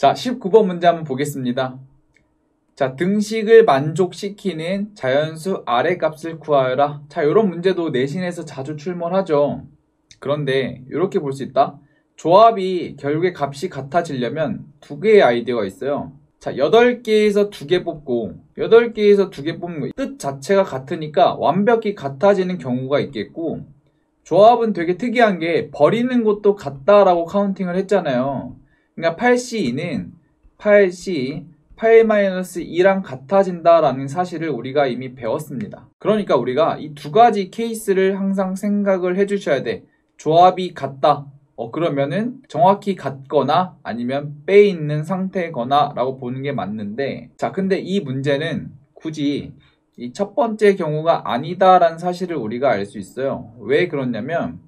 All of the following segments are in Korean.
자, 19번 문제 한번 보겠습니다. 자, 등식을 만족시키는 자연수 아래 값을 구하여라. 자, 이런 문제도 내신에서 자주 출몰하죠. 그런데 이렇게 볼 수 있다. 조합이 결국에 값이 같아지려면 두 개의 아이디어가 있어요. 자, 8개에서 2개 뽑고 8개에서 2개 뽑는 거 뜻 자체가 같으니까 완벽히 같아지는 경우가 있겠고, 조합은 되게 특이한 게 버리는 것도 같다라고 카운팅을 했잖아요. 그러니까 8C2는 8C 8-2랑 같아진다라는 사실을 우리가 이미 배웠습니다. 그러니까 우리가 이 두 가지 케이스를 항상 생각을 해주셔야 돼. 조합이 같다. 그러면은 정확히 같거나 아니면 빼 있는 상태거나 라고 보는 게 맞는데, 자, 근데 이 문제는 굳이 이 첫 번째 경우가 아니다라는 사실을 우리가 알 수 있어요. 왜 그러냐면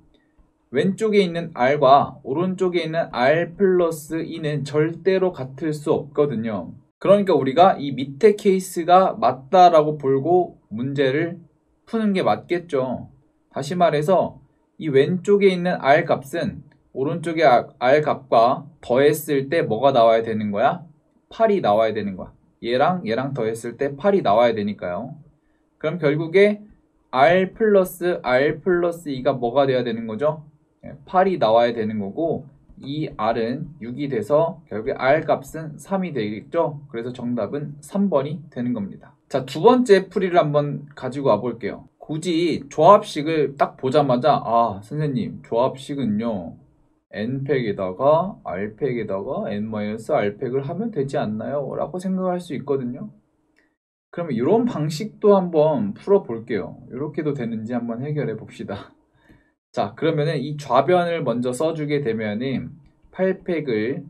왼쪽에 있는 R과 오른쪽에 있는 R 플러스 E는 절대로 같을 수 없거든요. 그러니까 우리가 이 밑에 케이스가 맞다라고 보고 문제를 푸는 게 맞겠죠. 다시 말해서 이 왼쪽에 있는 R 값은 오른쪽의 R 값과 더했을 때 뭐가 나와야 되는 거야? 8이 나와야 되는 거야. 얘랑 더했을 때 8이 나와야 되니까요. 그럼 결국에 R 플러스 2가 뭐가 돼야 되는 거죠? 8이 나와야 되는 거고, 이 R은 6이 돼서 결국에 R 값은 3이 되겠죠? 그래서 정답은 3번이 되는 겁니다. 자, 두 번째 풀이를 한번 가지고 와 볼게요. 굳이 조합식을 딱 보자마자 선생님 조합식은요 n팩에다가 r팩에다가 n-r팩을 하면 되지 않나요? 라고 생각할 수 있거든요. 그러면 이런 방식도 한번 풀어볼게요. 이렇게도 되는지 한번 해결해 봅시다. 자, 그러면은 이 좌변을 먼저 써주게 되면은 8팩을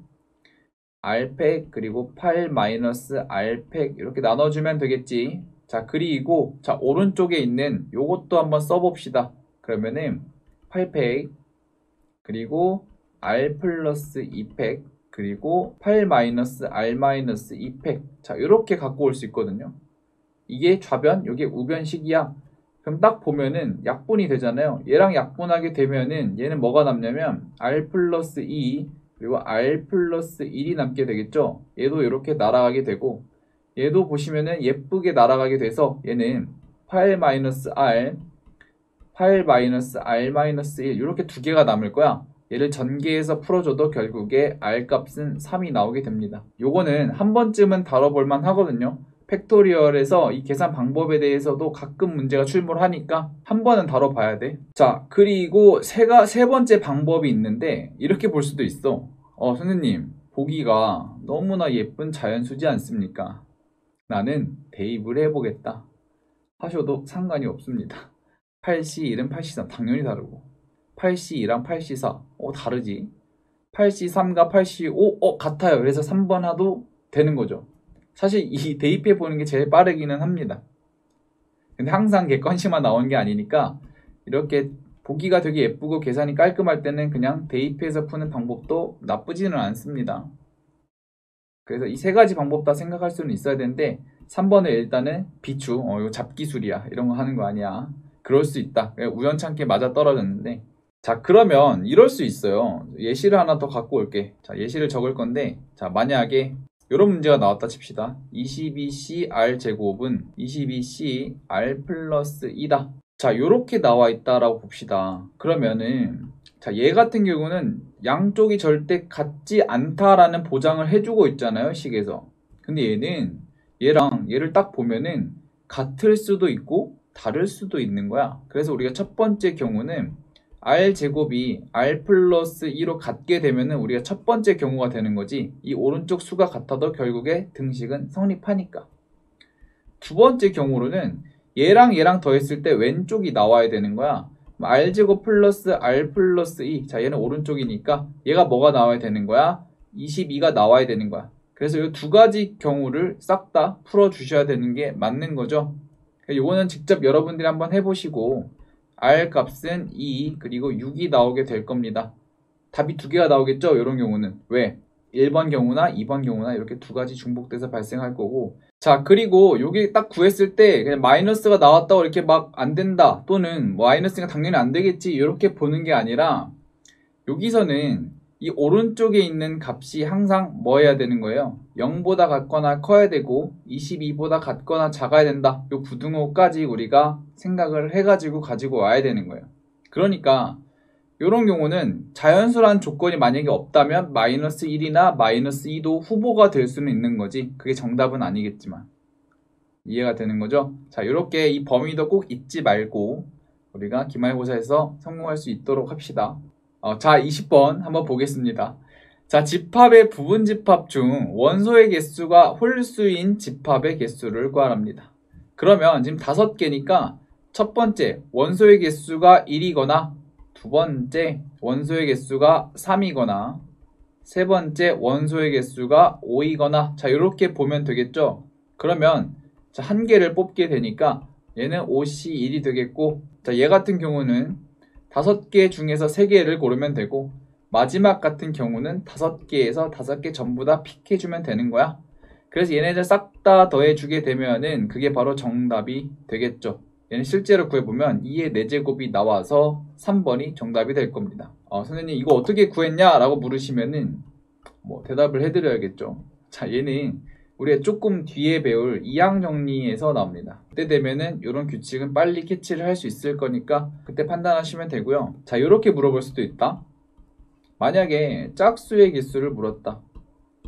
r팩 그리고 8-r팩 이렇게 나눠주면 되겠지. 자, 그리고 자, 오른쪽에 있는 요것도 한번 써봅시다. 그러면은 8팩 그리고 r 플러스 2팩 그리고 8-r-2팩. 자, 이렇게 갖고 올 수 있거든요. 이게 좌변, 이게 우변식이야. 그럼 딱 보면은 약분이 되잖아요. 얘랑 약분하게 되면은 얘는 뭐가 남냐면 r 플러스 2 그리고 r 플러스 1이 남게 되겠죠. 얘도 이렇게 날아가게 되고, 얘도 보시면은 예쁘게 날아가게 돼서 얘는 8-r 8-r-1 이렇게 두 개가 남을 거야. 얘를 전개해서 풀어줘도 결국에 r 값은 3이 나오게 됩니다. 요거는 한 번쯤은 다뤄볼만 하거든요. 팩토리얼에서 이 계산 방법에 대해서도 가끔 문제가 출몰하니까 한 번은 다뤄봐야 돼. 자, 그리고 세 번째 방법이 있는데 이렇게 볼 수도 있어. 선생님, 보기가 너무나 예쁜 자연수지 않습니까? 나는 대입을 해보겠다 하셔도 상관이 없습니다. 8C1은 8C3 당연히 다르고, 8C2랑 8C4 다르지. 8C3과 8C5 같아요. 그래서 3번 하도 되는 거죠. 사실 이 대입해 보는 게 제일 빠르기는 합니다. 근데 항상 객관식만 나오는 게 아니니까 이렇게 보기가 되게 예쁘고 계산이 깔끔할 때는 그냥 대입해서 푸는 방법도 나쁘지는 않습니다. 그래서 이 세 가지 방법 다 생각할 수는 있어야 되는데 3번을 일단은 비추, 이거 잡기술이야, 이런 거 하는 거 아니야, 그럴 수 있다, 우연찮게 맞아 떨어졌는데. 자, 그러면 이럴 수 있어요. 예시를 하나 더 갖고 올게. 자, 예시를 적을 건데, 자, 만약에 이런 문제가 나왔다 칩시다. 22cr 제곱은 22cr 플러스 2다. 자, 이렇게 나와 있다라고 봅시다. 그러면은 자, 얘 같은 경우는 양쪽이 절대 같지 않다라는 보장을 해주고 있잖아요, 식에서. 근데 얘는 얘랑 얘를 딱 보면은 같을 수도 있고 다를 수도 있는 거야. 그래서 우리가 첫 번째 경우는 r 제곱이 r 플러스 2로 같게 되면은 우리가 첫 번째 경우가 되는 거지, 이 오른쪽 수가 같아도 결국에 등식은 성립하니까. 두 번째 경우로는 얘랑 더했을 때 왼쪽이 나와야 되는 거야. r제곱 플러스 r 플러스 2. 자, 얘는 오른쪽이니까 얘가 뭐가 나와야 되는 거야? 22가 나와야 되는 거야. 그래서 이 두 가지 경우를 싹 다 풀어주셔야 되는 게 맞는 거죠. 이거는 직접 여러분들이 한번 해보시고 r 값은 2 그리고 6이 나오게 될 겁니다. 답이 두 개가 나오겠죠? 이런 경우는. 왜? 1번 경우나 2번 경우나 이렇게 두 가지 중복돼서 발생할 거고. 자, 그리고 여기 딱 구했을 때 그냥 마이너스가 나왔다고 이렇게 막 안 된다, 또는 마이너스가 당연히 안 되겠지, 이렇게 보는 게 아니라 여기서는 이 오른쪽에 있는 값이 항상 뭐 해야 되는 거예요? 0보다 같거나 커야 되고 22보다 같거나 작아야 된다. 이 부등호까지 우리가 생각을 해가지고 가지고 와야 되는 거예요. 그러니까 이런 경우는 자연수라는 조건이 만약에 없다면 마이너스 1이나 마이너스 2도 후보가 될 수는 있는 거지. 그게 정답은 아니겠지만. 이해가 되는 거죠? 자, 이렇게 이 범위도 꼭 잊지 말고 우리가 기말고사에서 성공할 수 있도록 합시다. 자, 20번 한번 보겠습니다. 자, 집합의 부분집합 중 원소의 개수가 홀수인 집합의 개수를 구하랍니다. 그러면 지금 5개니까 첫 번째 원소의 개수가 1이거나 두 번째 원소의 개수가 3이거나 세 번째 원소의 개수가 5이거나 자, 이렇게 보면 되겠죠? 그러면 자, 한 개를 뽑게 되니까 얘는 5C1이 되겠고 자, 얘 같은 경우는 5개 중에서 3개를 고르면 되고 마지막 같은 경우는 5개에서 5개 전부 다 픽해주면 되는 거야. 그래서 얘네들 싹 다 더해주게 되면은 그게 바로 정답이 되겠죠. 얘는 실제로 구해보면 2의 4제곱이 나와서 3번이 정답이 될 겁니다. 선생님 이거 어떻게 구했냐? 라고 물으시면은 뭐 대답을 해드려야겠죠. 자, 얘는 우리가 조금 뒤에 배울 이항 정리에서 나옵니다. 그때 되면은 이런 규칙은 빨리 캐치를 할 수 있을 거니까 그때 판단하시면 되고요. 자, 이렇게 물어볼 수도 있다. 만약에 짝수의 개수를 물었다.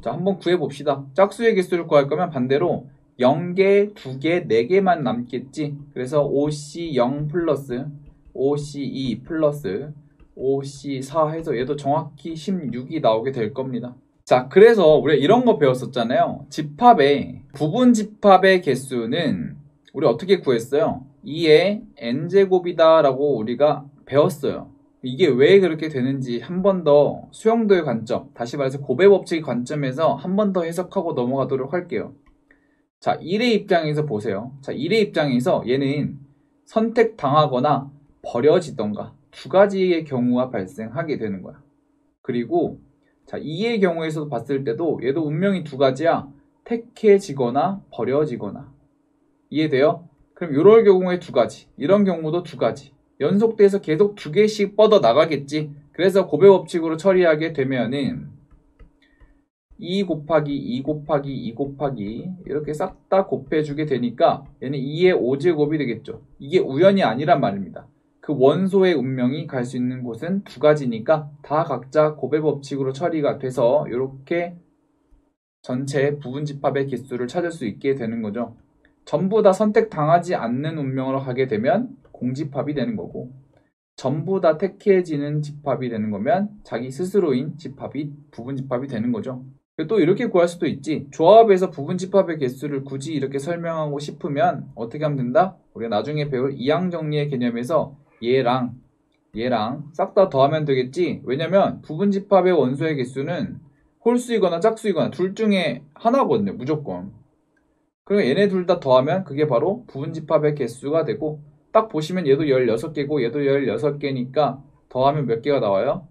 자, 한번 구해봅시다. 짝수의 개수를 구할 거면 반대로 0개, 2개, 4개만 남겠지. 그래서 5C0 플러스 5C2 플러스 5C4 해서 얘도 정확히 16이 나오게 될 겁니다. 자, 그래서 우리가 이런 거 배웠었잖아요. 집합의 부분 집합의 개수는 우리 어떻게 구했어요? 2의 n제곱이다 라고 우리가 배웠어요. 이게 왜 그렇게 되는지 한 번 더 수영도의 관점, 다시 말해서 곱의 법칙의 관점에서 한 번 더 해석하고 넘어가도록 할게요. 자, 1의 입장에서 보세요. 자, 1의 입장에서 얘는 선택당하거나 버려지던가 두 가지의 경우가 발생하게 되는 거야. 그리고 자, 2의 경우에서도 봤을 때도 얘도 운명이 두 가지야. 택해지거나 버려지거나. 이해돼요? 그럼 이럴 경우에 두 가지, 이런 경우도 두 가지. 연속돼서 계속 2개씩 뻗어 나가겠지. 그래서 곱의 법칙으로 처리하게 되면은 2 곱하기 2 곱하기 2 곱하기 이렇게 싹 다 곱해주게 되니까 얘는 2의 5제곱이 되겠죠. 이게 우연이 아니란 말입니다. 그 원소의 운명이 갈 수 있는 곳은 두 가지니까 다 각자 곱의 법칙으로 처리가 돼서 이렇게 전체 부분집합의 개수를 찾을 수 있게 되는 거죠. 전부 다 선택당하지 않는 운명으로 가게 되면 공집합이 되는 거고 전부 다 택해지는 집합이 되는 거면 자기 스스로인 집합이 부분집합이 되는 거죠. 또 이렇게 구할 수도 있지. 조합에서 부분집합의 개수를 굳이 이렇게 설명하고 싶으면 어떻게 하면 된다? 우리가 나중에 배울 이항정리의 개념에서 얘랑 싹 다 더하면 되겠지. 왜냐면 부분집합의 원소의 개수는 홀수이거나 짝수이거나 둘 중에 하나거든요. 무조건. 그러니까 얘네 둘 다 더하면 그게 바로 부분집합의 개수가 되고 딱 보시면 얘도 16개고 얘도 16개니까 더하면 몇 개가 나와요?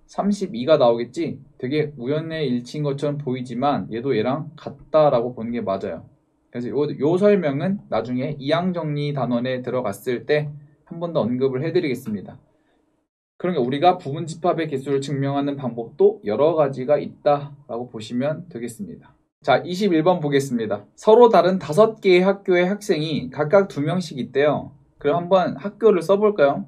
32가 나오겠지? 되게 우연의 일치인 것처럼 보이지만 얘도 얘랑 같다라고 보는 게 맞아요. 그래서 요 설명은 나중에 이항정리 단원에 들어갔을 때 한 번 더 언급을 해드리겠습니다. 그러니까 우리가 부분집합의 개수를 증명하는 방법도 여러 가지가 있다라고 보시면 되겠습니다. 자, 21번 보겠습니다. 서로 다른 5개의 학교의 학생이 각각 2명씩 있대요. 그럼 한번 학교를 써볼까요?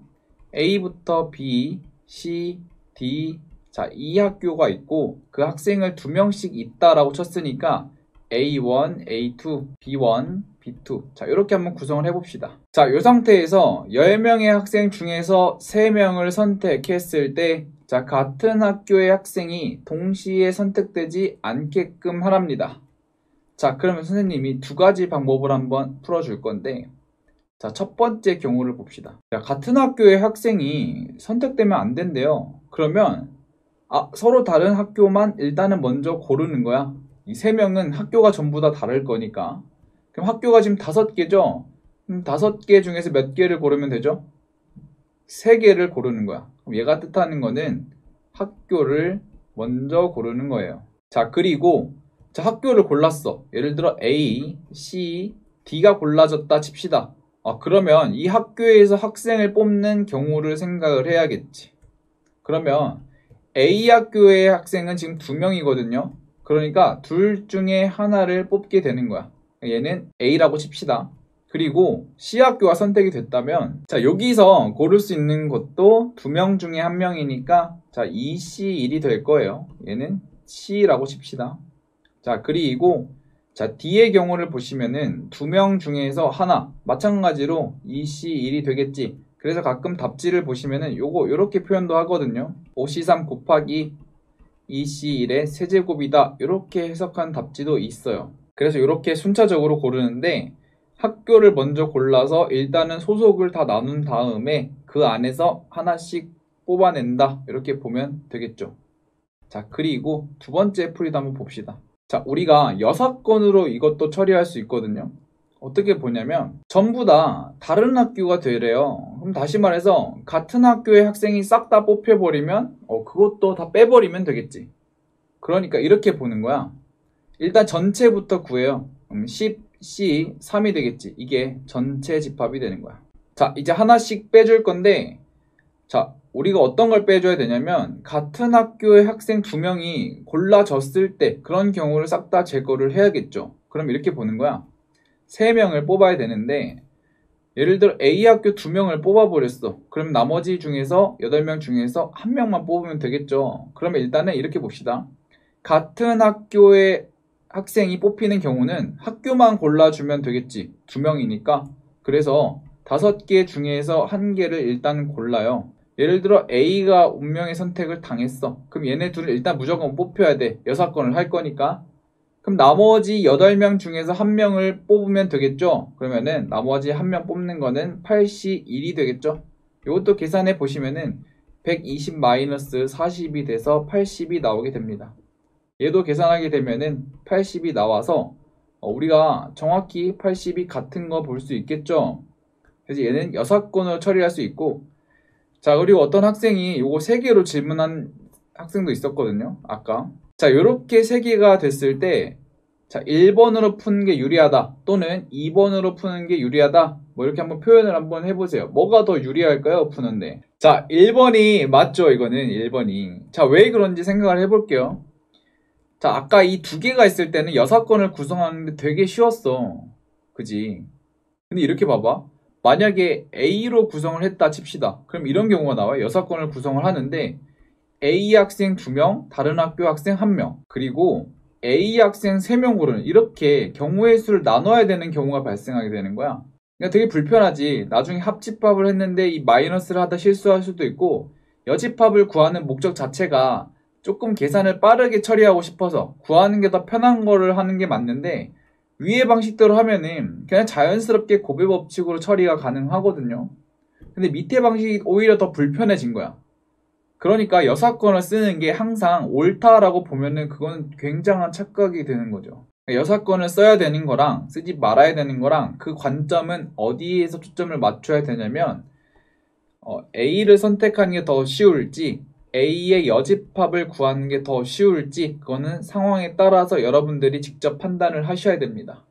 A부터 B, C, D, 자, 이 학교가 있고 그 학생을 2명씩 있다라고 쳤으니까 A1, A2, B1, B2 자, 이렇게 한번 구성을 해봅시다. 자, 이 상태에서 10명의 학생 중에서 3명을 선택했을 때 자, 같은 학교의 학생이 동시에 선택되지 않게끔 하랍니다. 자, 그러면 선생님이 두 가지 방법을 한번 풀어줄 건데 자, 첫 번째 경우를 봅시다. 자, 같은 학교의 학생이 선택되면 안 된대요. 그러면 서로 다른 학교만 일단은 먼저 고르는 거야. 이 3명은 학교가 전부 다 다를 거니까. 그럼 학교가 지금 5개죠? 5개 중에서 몇 개를 고르면 되죠? 3개를 고르는 거야. 그럼 얘가 뜻하는 거는 학교를 먼저 고르는 거예요. 자, 그리고 자, 학교를 골랐어. 예를 들어 A, C, D가 골라졌다 칩시다. 그러면 이 학교에서 학생을 뽑는 경우를 생각을 해야겠지. 그러면 A 학교의 학생은 지금 2명이거든요. 그러니까 둘 중에 하나를 뽑게 되는 거야. 얘는 A라고 칩시다. 그리고 C 학교가 선택이 됐다면, 자, 여기서 고를 수 있는 것도 2명 중에 1명이니까, 자, 2C1이 될 거예요. 얘는 C라고 칩시다. 자, 그리고, 자, D의 경우를 보시면은 2명 중에서 하나, 마찬가지로 2C1이 되겠지. 그래서 가끔 답지를 보시면은 요렇게 표현도 하거든요. 5C3 곱하기 2C1의 세제곱이다. 이렇게 해석한 답지도 있어요. 그래서 이렇게 순차적으로 고르는데, 학교를 먼저 골라서 일단은 소속을 다 나눈 다음에 그 안에서 하나씩 뽑아낸다. 이렇게 보면 되겠죠. 자, 그리고 두 번째 풀이도 한번 봅시다. 자, 우리가 6건으로 이것도 처리할 수 있거든요. 어떻게 보냐면 전부 다 다른 학교가 되래요. 그럼 다시 말해서 같은 학교의 학생이 싹 다 뽑혀버리면 그것도 다 빼버리면 되겠지. 그러니까 이렇게 보는 거야. 일단 전체부터 구해요. 그럼 10C 3이 되겠지. 이게 전체 집합이 되는 거야. 자, 이제 하나씩 빼줄 건데, 자, 우리가 어떤 걸 빼줘야 되냐면 같은 학교의 학생 2명이 골라졌을 때 그런 경우를 싹 다 제거를 해야겠죠. 그럼 이렇게 보는 거야. 3명을 뽑아야 되는데, 예를 들어 A 학교 2명을 뽑아버렸어. 그럼 나머지 중에서 8명 중에서 1명만 뽑으면 되겠죠. 그러면 일단은 이렇게 봅시다. 같은 학교의 학생이 뽑히는 경우는 학교만 골라주면 되겠지. 2명이니까. 그래서 5개 중에서 1개를 일단 골라요. 예를 들어 A가 운명의 선택을 당했어. 그럼 얘네 둘을 일단 무조건 뽑혀야 돼. 6건을 할 거니까. 그럼 나머지 8명 중에서 1명을 뽑으면 되겠죠. 그러면은 나머지 1명 뽑는 거는 8C1이 되겠죠. 이것도 계산해 보시면은 120-40이 돼서 80이 나오게 됩니다. 얘도 계산하게 되면은 80이 나와서 우리가 정확히 80이 같은 거 볼 수 있겠죠. 그래서 얘는 6건으로 처리할 수 있고, 자, 그리고 어떤 학생이 요거 3개로 질문한 학생도 있었거든요. 아까. 자, 요렇게 3개가 됐을 때, 자, 1번으로 푸는 게 유리하다 또는 2번으로 푸는 게 유리하다, 뭐 이렇게 한번 표현을 한번 해보세요. 뭐가 더 유리할까요? 푸는데. 자, 1번이 맞죠. 이거는 1번이. 자, 왜 그런지 생각을 해볼게요. 자, 아까 이 2개가 있을 때는 6건을 구성하는데 되게 쉬웠어. 그지? 근데 이렇게 봐봐. 만약에 A로 구성을 했다 칩시다. 그럼 이런 경우가 나와요. 6건을 구성을 하는데 A 학생 2명, 다른 학교 학생 1명, 그리고 A 학생 3명 고르는, 이렇게 경우의 수를 나눠야 되는 경우가 발생하게 되는 거야. 그러니까 되게 불편하지. 나중에 합집합을 했는데 이 마이너스를 하다 실수할 수도 있고, 여집합을 구하는 목적 자체가 조금 계산을 빠르게 처리하고 싶어서 구하는 게 더 편한 거를 하는 게 맞는데, 위의 방식대로 하면은 그냥 자연스럽게 곱의 법칙으로 처리가 가능하거든요. 근데 밑에 방식이 오히려 더 불편해진 거야. 그러니까 6건을 쓰는 게 항상 옳다라고 보면은 그건 굉장한 착각이 되는 거죠. 6건을 써야 되는 거랑 쓰지 말아야 되는 거랑 그 관점은 어디에서 초점을 맞춰야 되냐면, A를 선택하는 게 더 쉬울지 A의 여집합을 구하는 게 더 쉬울지, 그거는 상황에 따라서 여러분들이 직접 판단을 하셔야 됩니다.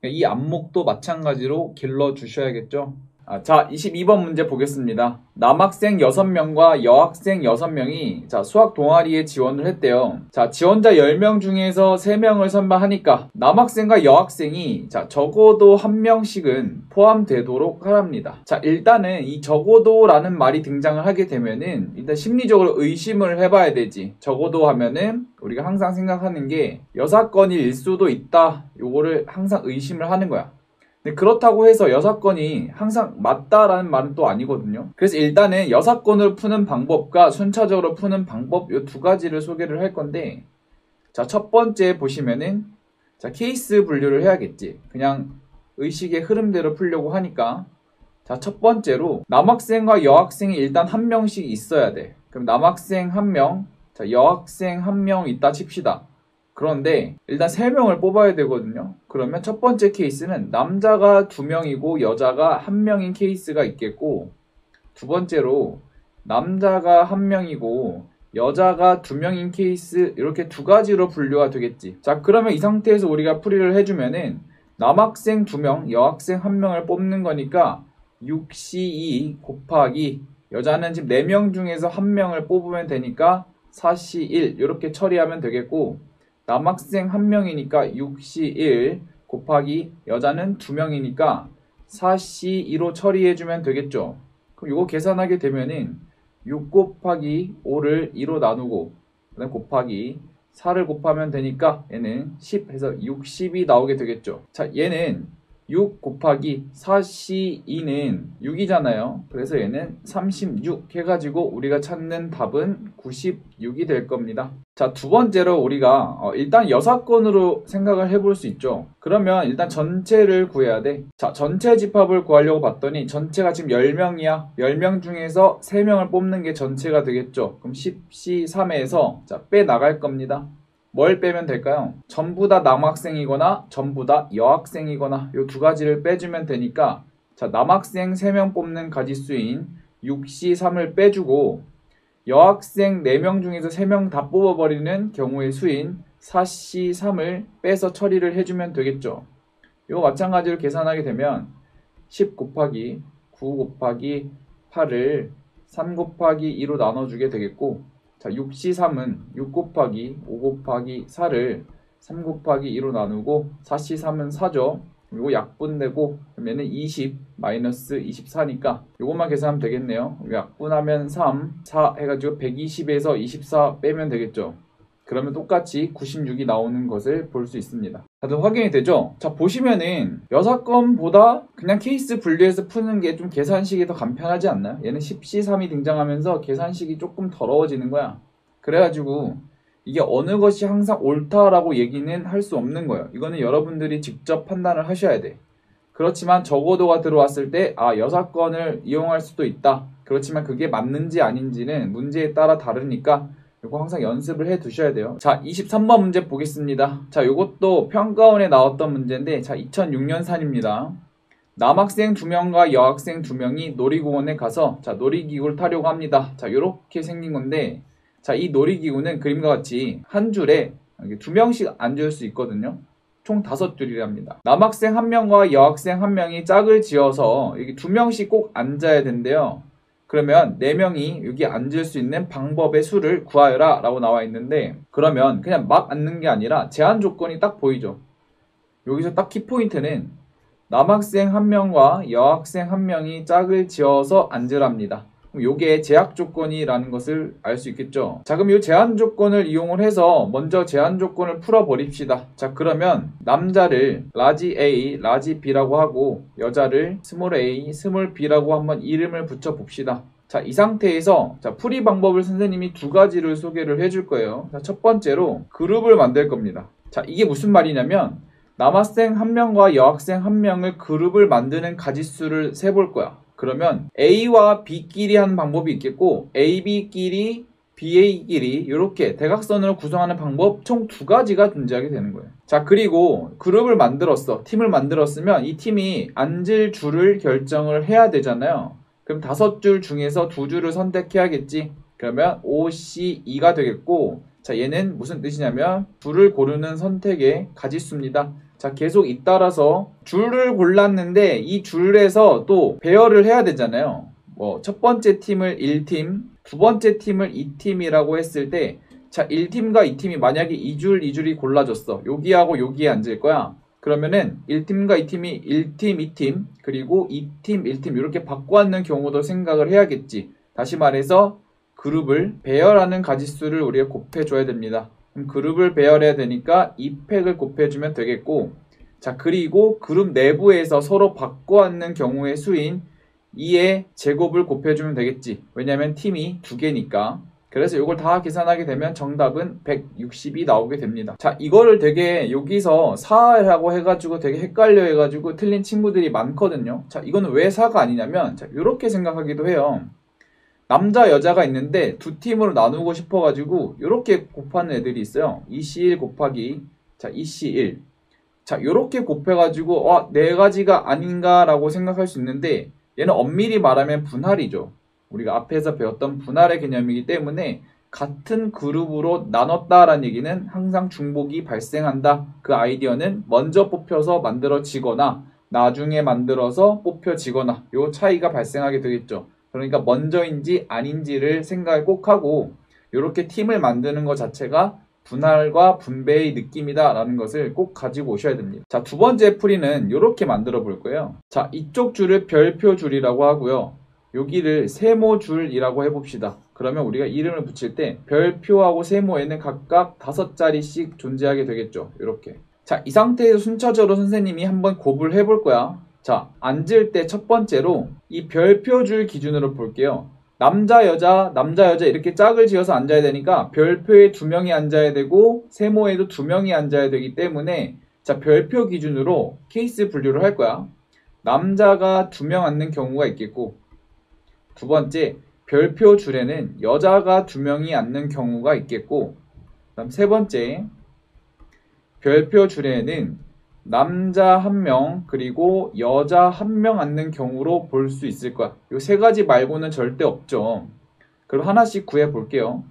이 안목도 마찬가지로 길러주셔야겠죠. 자, 22번 문제 보겠습니다. 남학생 6명과 여학생 6명이 자, 수학 동아리에 지원을 했대요. 자, 지원자 10명 중에서 3명을 선발하니까 남학생과 여학생이 자, 적어도 1명씩은 포함되도록 하랍니다. 자, 일단은 이 적어도라는 말이 등장을 하게 되면은 일단 심리적으로 의심을 해봐야 되지. 적어도 하면은 우리가 항상 생각하는 게 여사건일 수도 있다. 요거를 항상 의심을 하는 거야. 그렇다고 해서 6건이 항상 맞다라는 말은 또 아니거든요. 그래서 일단은 6건을 푸는 방법과 순차적으로 푸는 방법, 이 2가지를 소개를 할 건데, 자, 첫 번째 보시면은 자, 케이스 분류를 해야겠지. 그냥 의식의 흐름대로 풀려고 하니까. 자, 첫 번째로 남학생과 여학생이 일단 1명씩 있어야 돼. 그럼 남학생 1명, 자, 여학생 1명 있다 칩시다. 그런데 일단 3명을 뽑아야 되거든요. 그러면 첫 번째 케이스는 남자가 2명이고 여자가 1명인 케이스가 있겠고, 두 번째로 남자가 1명이고 여자가 2명인 케이스, 이렇게 2가지로 분류가 되겠지. 자, 그러면 이 상태에서 우리가 풀이를 해주면은 남학생 2명, 여학생 1명을 뽑는 거니까 6C2 곱하기 여자는 지금 4명 중에서 1명을 뽑으면 되니까 4C 1 이렇게 처리하면 되겠고, 남학생 1명이니까 6C 1 곱하기 여자는 2명이니까 4C 2로 처리해주면 되겠죠. 그럼 이거 계산하게 되면은 6 곱하기 5를 2로 나누고 그다음 곱하기 4를 곱하면 되니까 얘는 10 해서 60이 나오게 되겠죠. 자, 얘는 6 곱하기 4C2는 6이잖아요. 그래서 얘는 36 해가지고 우리가 찾는 답은 96이 될 겁니다. 자, 두 번째로 우리가 일단 여사건으로 생각을 해볼 수 있죠. 그러면 일단 전체를 구해야 돼. 자, 전체 집합을 구하려고 봤더니 전체가 지금 10명이야. 10명 중에서 3명을 뽑는 게 전체가 되겠죠. 그럼 10C3에서 자, 빼나갈 겁니다. 뭘 빼면 될까요? 전부 다 남학생이거나 전부 다 여학생이거나 이 두 가지를 빼주면 되니까, 자, 남학생 3명 뽑는 가지수인 6C3을 빼주고 여학생 4명 중에서 3명 다 뽑아버리는 경우의 수인 4C3을 빼서 처리를 해주면 되겠죠. 이거 마찬가지로 계산하게 되면 10 곱하기 9 곱하기 8을 3 곱하기 2로 나눠주게 되겠고, 자, 6C3은 6 곱하기 5 곱하기 4를 3 곱하기 2로 나누고 4C3은 4죠. 이거 약분되고 그러면 20 마이너스 24니까 이것만 계산하면 되겠네요. 약분하면 3, 4 해가지고 120에서 24 빼면 되겠죠. 그러면 똑같이 96이 나오는 것을 볼 수 있습니다. 다들 확인이 되죠? 자, 보시면은 여사건보다 그냥 케이스 분류해서 푸는 게 좀 계산식이 더 간편하지 않나요? 얘는 10C3이 등장하면서 계산식이 조금 더러워지는 거야. 그래가지고 이게 어느 것이 항상 옳다라고 얘기는 할 수 없는 거예요. 이거는 여러분들이 직접 판단을 하셔야 돼. 그렇지만 적어도가 들어왔을 때 여사건을 이용할 수도 있다. 그렇지만 그게 맞는지 아닌지는 문제에 따라 다르니까 이거 항상 연습을 해 두셔야 돼요. 자, 23번 문제 보겠습니다. 자, 이것도 평가원에 나왔던 문제인데, 자, 2006년산입니다. 남학생 2명과 여학생 2명이 놀이공원에 가서 자, 놀이기구를 타려고 합니다. 자, 요렇게 생긴 건데, 자, 이 놀이기구는 그림과 같이 한 줄에 2명씩 앉을 수 있거든요. 총 5줄이랍니다. 남학생 1명과 여학생 1명이 짝을 지어서 여기 2명씩 꼭 앉아야 된대요. 그러면 4명이 여기 앉을 수 있는 방법의 수를 구하여라 라고 나와 있는데, 그러면 그냥 막 앉는 게 아니라 제한 조건이 딱 보이죠. 여기서 딱 키포인트는 남학생 1명과 여학생 1명이 짝을 지어서 앉으랍니다. 그럼 요게 제약 조건이라는 것을 알 수 있겠죠. 자, 그럼 이 제한 조건을 이용을 해서 먼저 제한 조건을 풀어 버립시다. 자, 그러면 남자를 라지 A, 라지 B라고 하고 여자를 스몰 a, 스몰 b라고 한번 이름을 붙여 봅시다. 자, 이 상태에서 자, 풀이 방법을 선생님이 2가지를 소개를 해줄 거예요. 자, 첫 번째로 그룹을 만들 겁니다. 자, 이게 무슨 말이냐면 남학생 1명과 여학생 1명을 그룹을 만드는 가지수를 세볼 거야. 그러면 A와 B끼리 하는 방법이 있겠고 AB끼리, BA끼리 이렇게 대각선으로 구성하는 방법 총 2가지가 존재하게 되는 거예요. 자, 그리고 그룹을 만들었어. 팀을 만들었으면 이 팀이 앉을 줄을 결정을 해야 되잖아요. 그럼 5줄 중에서 2줄을 선택해야겠지. 그러면 OC2가 되겠고, 자, 얘는 무슨 뜻이냐면 줄을 고르는 선택의 가지수입니다. 자, 계속 잇따라서 줄을 골랐는데 이 줄에서 또 배열을 해야 되잖아요. 첫 번째 팀을 1팀, 두 번째 팀을 2팀이라고 했을 때, 자, 1팀과 2팀이 만약에 2줄이 골라졌어. 여기하고 여기에 앉을 거야. 그러면은 1팀과 2팀이 1팀, 2팀, 그리고 2팀, 1팀 이렇게 바꿔 앉는 경우도 생각을 해야겠지. 다시 말해서 그룹을 배열하는 가지수를 우리가 곱해줘야 됩니다. 그럼 그룹을 배열해야 되니까 2팩을 곱해주면 되겠고, 자, 그리고 그룹 내부에서 서로 바꿔 앉는 경우의 수인 2의 제곱을 곱해주면 되겠지. 왜냐면 팀이 2개니까. 그래서 이걸 다 계산하게 되면 정답은 160이 나오게 됩니다. 자, 이거를 되게 여기서 4라고 해가지고 되게 헷갈려 해가지고 틀린 친구들이 많거든요. 자, 이거는 왜 4가 아니냐면, 자, 이렇게 생각하기도 해요. 남자, 여자가 있는데 2팀으로 나누고 싶어가지고 이렇게 곱하는 애들이 있어요. 2C1 곱하기, 자, 2C1. 자, 이렇게 곱해가지고 4가지가 아닌가라고 생각할 수 있는데, 얘는 엄밀히 말하면 분할이죠. 우리가 앞에서 배웠던 분할의 개념이기 때문에 같은 그룹으로 나눴다라는 얘기는 항상 중복이 발생한다. 그 아이디어는 먼저 뽑혀서 만들어지거나 나중에 만들어서 뽑혀지거나 요 차이가 발생하게 되겠죠. 그러니까 먼저인지 아닌지를 생각을 꼭 하고, 이렇게 팀을 만드는 것 자체가 분할과 분배의 느낌이다 라는 것을 꼭 가지고 오셔야 됩니다. 자, 두 번째 풀이는 이렇게 만들어 볼 거예요. 자, 이쪽 줄을 별표 줄이라고 하고요. 여기를 세모 줄이라고 해봅시다. 그러면 우리가 이름을 붙일 때 별표하고 세모에는 각각 5자리씩 존재하게 되겠죠. 이렇게. 자, 이 상태에서 순차적으로 선생님이 한번 곱을 해볼 거야. 자, 앉을 때 첫 번째로 이 별표 줄 기준으로 볼게요. 남자, 여자 이렇게 짝을 지어서 앉아야 되니까 별표에 2명이 앉아야 되고 세모에도 2명이 앉아야 되기 때문에 자, 별표 기준으로 케이스 분류를 할 거야. 남자가 2명 앉는 경우가 있겠고 두 번째, 별표 줄에는 여자가 2명이 앉는 경우가 있겠고 그다음 세 번째, 별표 줄에는 남자 1명 그리고 여자 1명 앉는 경우로 볼 수 있을 거야. 이 세 가지 말고는 절대 없죠. 그럼 하나씩 구해 볼게요.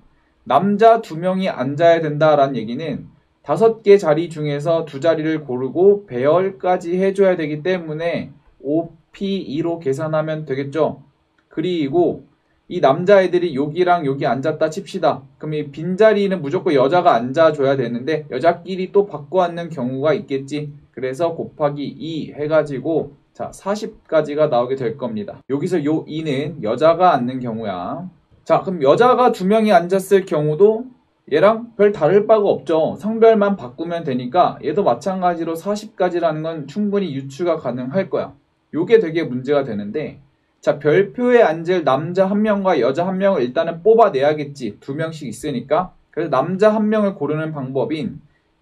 남자 2명이 앉아야 된다라는 얘기는 5개 자리 중에서 2자리를 고르고 배열까지 해줘야 되기 때문에 5P2로 계산하면 되겠죠. 그리고 이 남자애들이 여기랑 여기 앉았다 칩시다. 그럼 이 빈자리는 무조건 여자가 앉아줘야 되는데 여자끼리 또 바꿔 앉는 경우가 있겠지. 그래서 곱하기 2 해가지고 자 40까지가 나오게 될 겁니다. 여기서 요 2는 여자가 앉는 경우야. 자, 그럼 여자가 2명이 앉았을 경우도 얘랑 별 다를 바가 없죠. 성별만 바꾸면 되니까 얘도 마찬가지로 40까지라는 건 충분히 유추가 가능할 거야. 요게 되게 문제가 되는데 자, 별표에 앉을 남자 1명과 여자 1명을 일단은 뽑아내야겠지. 2명씩 있으니까. 그래서 남자 1명을 고르는 방법인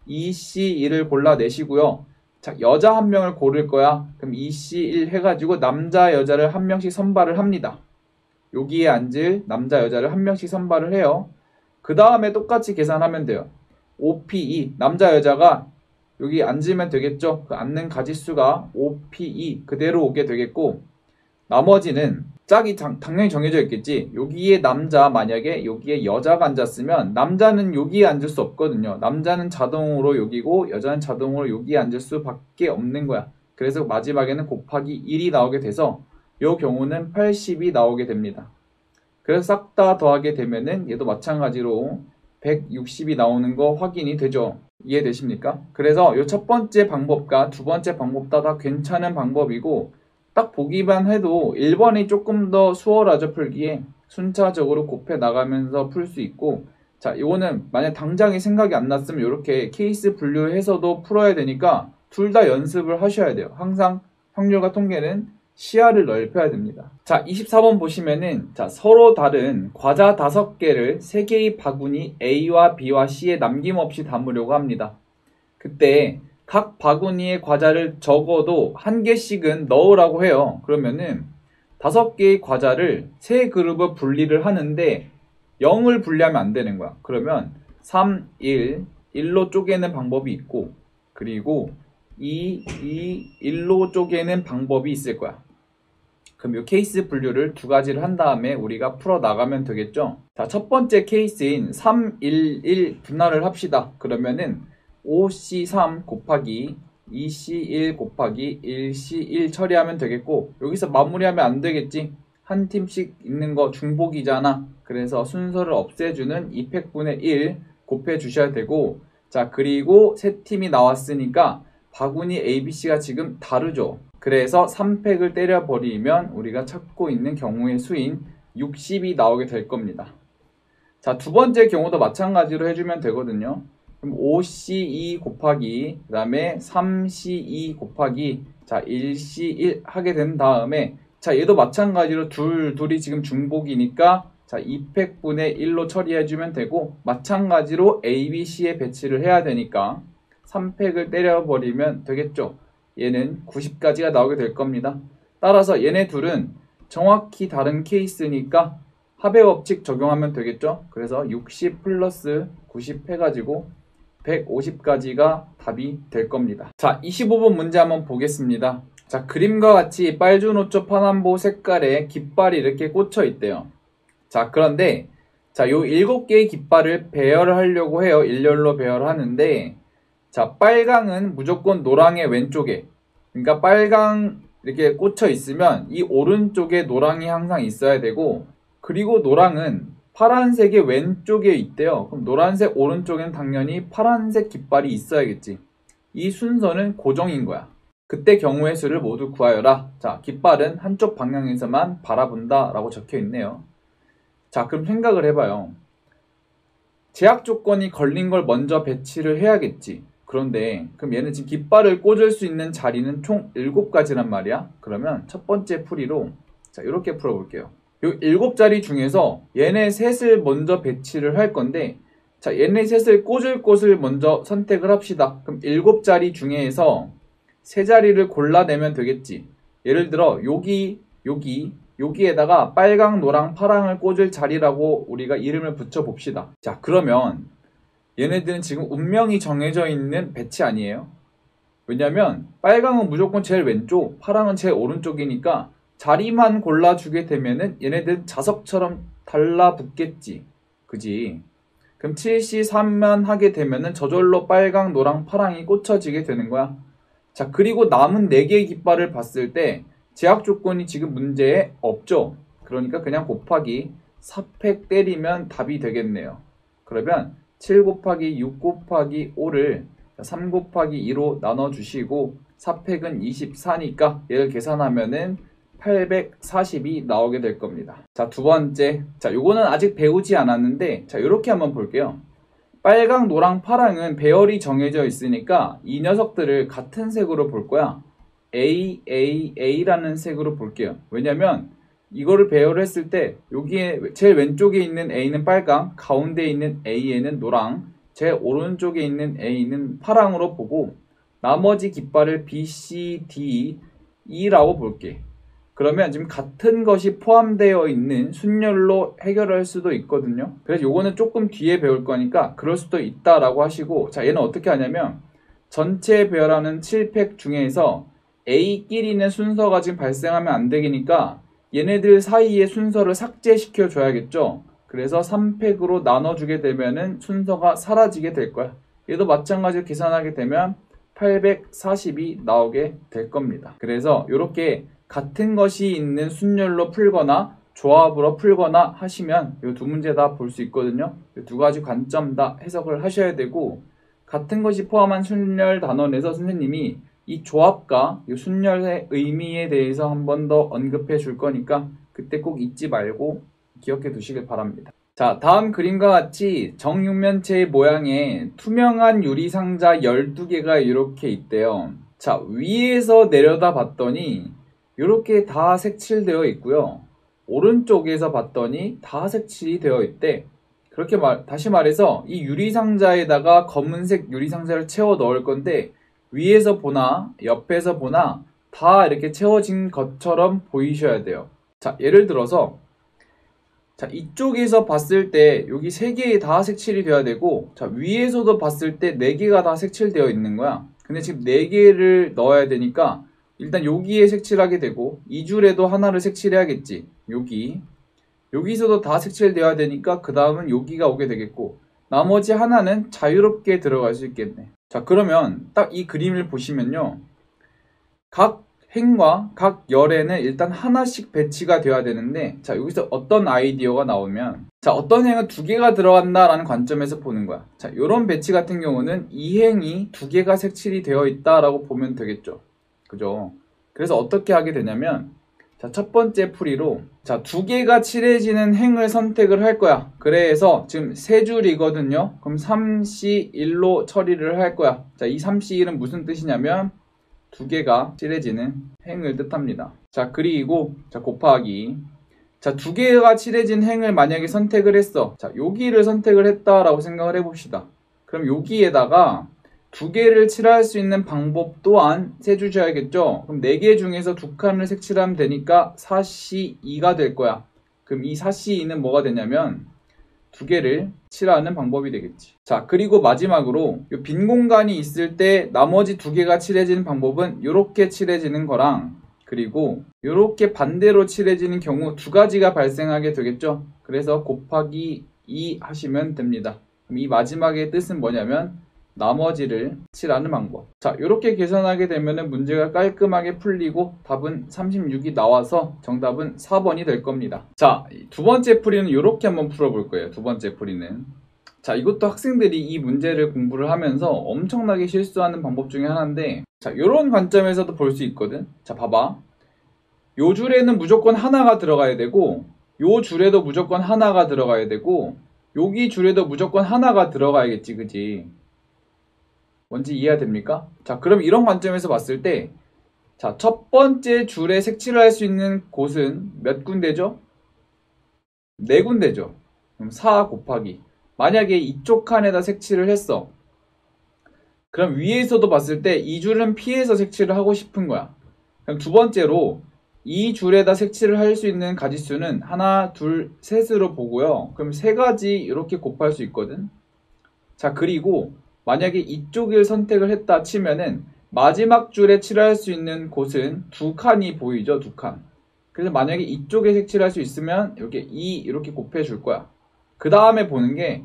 EC1을 골라내시고요. 자, 여자 1명을 고를 거야. 그럼 EC1 해가지고 남자, 여자를 1명씩 선발을 합니다. 여기에 앉을 남자, 여자를 1명씩 선발을 해요. 그 다음에 똑같이 계산하면 돼요. OP2, 남자, 여자가 여기 앉으면 되겠죠. 그 앉는 가지수가 OP2 그대로 오게 되겠고 나머지는 짝이 당연히 정해져 있겠지. 여기에 남자 만약에 여기에 여자가 앉았으면 남자는 여기에 앉을 수 없거든요. 남자는 자동으로 여기고 여자는 자동으로 여기에 앉을 수밖에 없는 거야. 그래서 마지막에는 곱하기 1이 나오게 돼서 이 경우는 80이 나오게 됩니다. 그래서 싹 다 더하게 되면은 얘도 마찬가지로 160이 나오는 거 확인이 되죠. 이해되십니까? 그래서 이 첫 번째 방법과 두 번째 방법 다 괜찮은 방법이고 딱 보기만 해도 1번이 조금 더 수월하죠, 풀기에. 순차적으로 곱해 나가면서 풀 수 있고 자, 이거는 만약 당장에 생각이 안 났으면 이렇게 케이스 분류해서도 풀어야 되니까 둘 다 연습을 하셔야 돼요. 항상 확률과 통계는 시야를 넓혀야 됩니다. 자, 24번 보시면은 자, 서로 다른 과자 5개를 3개의 바구니 A와 B와 C에 남김없이 담으려고 합니다. 그때 각 바구니에 과자를 적어도 1개씩은 넣으라고 해요. 그러면은 5개의 과자를 3그룹을 분리를 하는데 0을 분리하면 안 되는 거야. 그러면 3, 1, 1로 쪼개는 방법이 있고 그리고 2, 1로 쪼개는 방법이 있을 거야. 그럼 이 케이스 분류를 2가지를 한 다음에 우리가 풀어 나가면 되겠죠. 자, 첫 번째 케이스인 3, 1, 1 분할을 합시다. 그러면은 5C3 곱하기 2C1 곱하기 1C1 처리하면 되겠고 여기서 마무리하면 안 되겠지. 한 팀씩 있는 거 중복이잖아. 그래서 순서를 없애주는 2팩분의 1 곱해 주셔야 되고 자, 그리고 세 팀이 나왔으니까 바구니 ABC가 지금 다르죠. 그래서 3팩을 때려버리면 우리가 찾고 있는 경우의 수인 60이 나오게 될 겁니다. 자, 두 번째 경우도 마찬가지로 해주면 되거든요. 그럼 5C2 곱하기 그 다음에 3C2 곱하기 자 1C1 하게 된 다음에 자 얘도 마찬가지로 둘이 지금 중복이니까 자 2팩분의 1로 처리해주면 되고 마찬가지로 A, B, C에 배치를 해야 되니까 3팩을 때려버리면 되겠죠. 얘는 90까지가 나오게 될 겁니다. 따라서 얘네 둘은 정확히 다른 케이스니까 합의 법칙 적용하면 되겠죠. 그래서 60 플러스 90 해가지고 150까지가 답이 될 겁니다. 자, 25번 문제 한번 보겠습니다. 자, 그림과 같이 빨주노초 파남보 색깔의 깃발이 이렇게 꽂혀 있대요. 자, 그런데 자, 요 7개의 깃발을 배열을 하려고 해요. 일렬로 배열을 하는데 자, 빨강은 무조건 노랑의 왼쪽에 그러니까 빨강 이렇게 꽂혀 있으면 이 오른쪽에 노랑이 항상 있어야 되고 그리고 노랑은 파란색의 왼쪽에 있대요. 그럼 노란색 오른쪽엔 당연히 파란색 깃발이 있어야겠지. 이 순서는 고정인 거야. 그때 경우의 수를 모두 구하여라. 자, 깃발은 한쪽 방향에서만 바라본다 라고 적혀 있네요. 자, 그럼 생각을 해봐요. 제약 조건이 걸린 걸 먼저 배치를 해야겠지. 그런데 그럼 얘는 지금 깃발을 꽂을 수 있는 자리는 총 7가지란 말이야. 그러면 첫 번째 풀이로 자, 이렇게 풀어볼게요. 이 7자리 중에서 얘네 셋을 먼저 배치를 할 건데 자, 얘네 셋을 꽂을 곳을 먼저 선택을 합시다. 그럼 7자리 중에서 3자리를 골라내면 되겠지. 예를 들어 여기에다가 빨강, 노랑, 파랑을 꽂을 자리라고 우리가 이름을 붙여봅시다. 자, 그러면 얘네들은 지금 운명이 정해져 있는 배치 아니에요? 왜냐면 빨강은 무조건 제일 왼쪽, 파랑은 제일 오른쪽이니까 자리만 골라주게 되면은 얘네들은 자석처럼 달라붙겠지. 그지? 그럼 7시3만 하게 되면은 저절로 빨강, 노랑, 파랑이 꽂혀지게 되는 거야. 자, 그리고 남은 4개의 깃발을 봤을 때 제약 조건이 지금 문제에 없죠. 그러니까 그냥 곱하기 4팩 때리면 답이 되겠네요. 그러면 7 곱하기 6 곱하기 5를 3 곱하기 2로 나눠주시고 4팩은 24니까 얘를 계산하면은 840이 나오게 될 겁니다. 자, 두 번째. 자, 요거는 아직 배우지 않았는데 자, 요렇게 한번 볼게요. 빨강, 노랑, 파랑은 배열이 정해져 있으니까 이 녀석들을 같은 색으로 볼 거야. A라는 색으로 볼게요. 왜냐면 이거를 배열을 했을 때 여기에 제일 왼쪽에 있는 A는 빨강, 가운데 있는 A에는 노랑, 제일 오른쪽에 있는 A는 파랑으로 보고 나머지 깃발을 B, C, D, E라고 볼게. 그러면 지금 같은 것이 포함되어 있는 순열로 해결할 수도 있거든요. 그래서 요거는 조금 뒤에 배울 거니까 그럴 수도 있다라고 하시고 자, 얘는 어떻게 하냐면 전체 배열하는 7팩 중에서 A끼리는 순서가 지금 발생하면 안 되니까 얘네들 사이의 순서를 삭제시켜 줘야겠죠. 그래서 3팩으로 나눠주게 되면은 순서가 사라지게 될 거야. 얘도 마찬가지로 계산하게 되면 840이 나오게 될 겁니다. 그래서 이렇게 같은 것이 있는 순열로 풀거나 조합으로 풀거나 하시면 이 두 문제 다 볼 수 있거든요. 이 두 가지 관점 다 해석을 하셔야 되고 같은 것이 포함한 순열 단원에서 선생님이 이 조합과 이 순열의 의미에 대해서 한 번 더 언급해 줄 거니까 그때 꼭 잊지 말고 기억해 두시길 바랍니다. 자, 다음 그림과 같이 정육면체의 모양에 투명한 유리상자 12개가 이렇게 있대요. 자, 위에서 내려다 봤더니 이렇게 다 색칠되어 있고요. 오른쪽에서 봤더니 다 색칠이 되어 있대. 그렇게 다시 말해서 이 유리상자에다가 검은색 유리상자를 채워 넣을 건데 위에서 보나 옆에서 보나 다 이렇게 채워진 것처럼 보이셔야 돼요. 자, 예를 들어서 자, 이쪽에서 봤을 때 여기 3개 다 색칠이 되어야 되고 자, 위에서도 봤을 때 4개가 다 색칠되어 있는 거야. 근데 지금 4개를 넣어야 되니까 일단 여기에 색칠하게 되고 이 줄에도 하나를 색칠해야겠지. 여기서도 다 색칠되어야 되니까 그 다음은 여기가 오게 되겠고 나머지 하나는 자유롭게 들어갈 수 있겠네. 자, 그러면 딱 이 그림을 보시면요. 각 행과 각 열에는 일단 하나씩 배치가 되어야 되는데 자, 여기서 어떤 아이디어가 나오면 자, 어떤 행은 2개가 들어간다라는 관점에서 보는 거야. 자, 이런 배치 같은 경우는 이 행이 2개가 색칠이 되어 있다라고 보면 되겠죠. 그죠? 그래서 어떻게 하게 되냐면 자, 첫 번째 풀이로 자, 2개가 칠해지는 행을 선택을 할 거야. 그래서 지금 3줄이거든요. 그럼 3C1로 처리를 할 거야. 자, 이 3C1은 무슨 뜻이냐면 2개가 칠해지는 행을 뜻합니다. 자, 그리고 자, 곱하기 자, 2개가 칠해진 행을 만약에 선택을 했어. 자, 여기를 선택을 했다라고 생각을 해봅시다. 그럼 여기에다가 2개를 칠할 수 있는 방법 또한 세주셔야겠죠? 그럼 4개 중에서 2칸을 색칠하면 되니까 4C2가 될 거야. 그럼 이 4C2는 뭐가 되냐면 2개를 칠하는 방법이 되겠지. 자, 그리고 마지막으로 이 빈 공간이 있을 때 나머지 2개가 칠해지는 방법은 이렇게 칠해지는 거랑 그리고 이렇게 반대로 칠해지는 경우 2가지가 발생하게 되겠죠? 그래서 곱하기 2 하시면 됩니다. 그럼 이 마지막의 뜻은 뭐냐면 나머지를 칠하는 방법. 자, 이렇게 계산하게 되면은 문제가 깔끔하게 풀리고 답은 36이 나와서 정답은 4번이 될 겁니다. 자, 두 번째 풀이는 이렇게 한번 풀어볼 거예요. 두 번째 풀이는. 자, 이것도 학생들이 이 문제를 공부를 하면서 엄청나게 실수하는 방법 중에 하나인데, 자, 이런 관점에서도 볼 수 있거든. 자, 봐봐. 요 줄에는 무조건 하나가 들어가야 되고, 요 줄에도 무조건 하나가 들어가야 되고, 여기 줄에도 무조건 하나가 들어가야겠지, 그지? 뭔지 이해가 됩니까? 자, 그럼 이런 관점에서 봤을 때, 자, 첫 번째 줄에 색칠을 할 수 있는 곳은 몇 군데죠? 네 군데죠. 그럼 4 곱하기. 만약에 이쪽 칸에다 색칠을 했어. 그럼 위에서도 봤을 때 이 줄은 피해서 색칠을 하고 싶은 거야. 그럼 두 번째로 이 줄에다 색칠을 할 수 있는 가지수는 하나, 둘, 셋으로 보고요. 그럼 세 가지 이렇게 곱할 수 있거든. 자, 그리고 만약에 이쪽을 선택을 했다 치면은 마지막 줄에 칠할 수 있는 곳은 두 칸이 보이죠, 두 칸. 그래서 만약에 이쪽에 색칠할 수 있으면 이렇게 곱해 줄 거야. 그 다음에 보는 게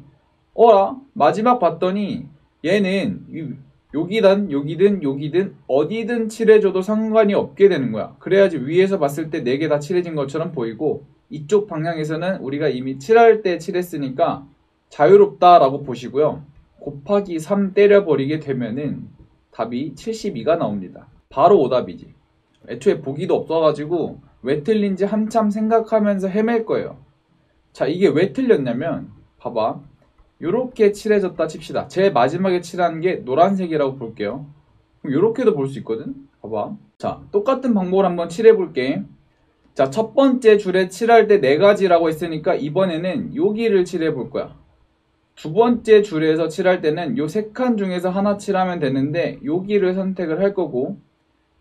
마지막 봤더니 얘는 여기든 어디든 칠해줘도 상관이 없게 되는 거야. 그래야지 위에서 봤을 때 4개 다 칠해진 것처럼 보이고 이쪽 방향에서는 우리가 이미 칠할 때 칠했으니까 자유롭다라고 보시고요. 곱하기 3 때려버리게 되면은 답이 72가 나옵니다. 바로 오답이지. 애초에 보기도 없어가지고 왜 틀린지 한참 생각하면서 헤맬 거예요. 자, 이게 왜 틀렸냐면 봐봐. 요렇게 칠해졌다 칩시다. 제일 마지막에 칠한 게 노란색이라고 볼게요. 그럼 요렇게도 볼 수 있거든. 봐봐. 자, 똑같은 방법을 한번 칠해볼게. 자, 첫 번째 줄에 칠할 때 4가지라고 했으니까 이번에는 여기를 칠해볼 거야. 두 번째 줄에서 칠할 때는 요 3칸 중에서 하나 칠하면 되는데 여기를 선택을 할 거고,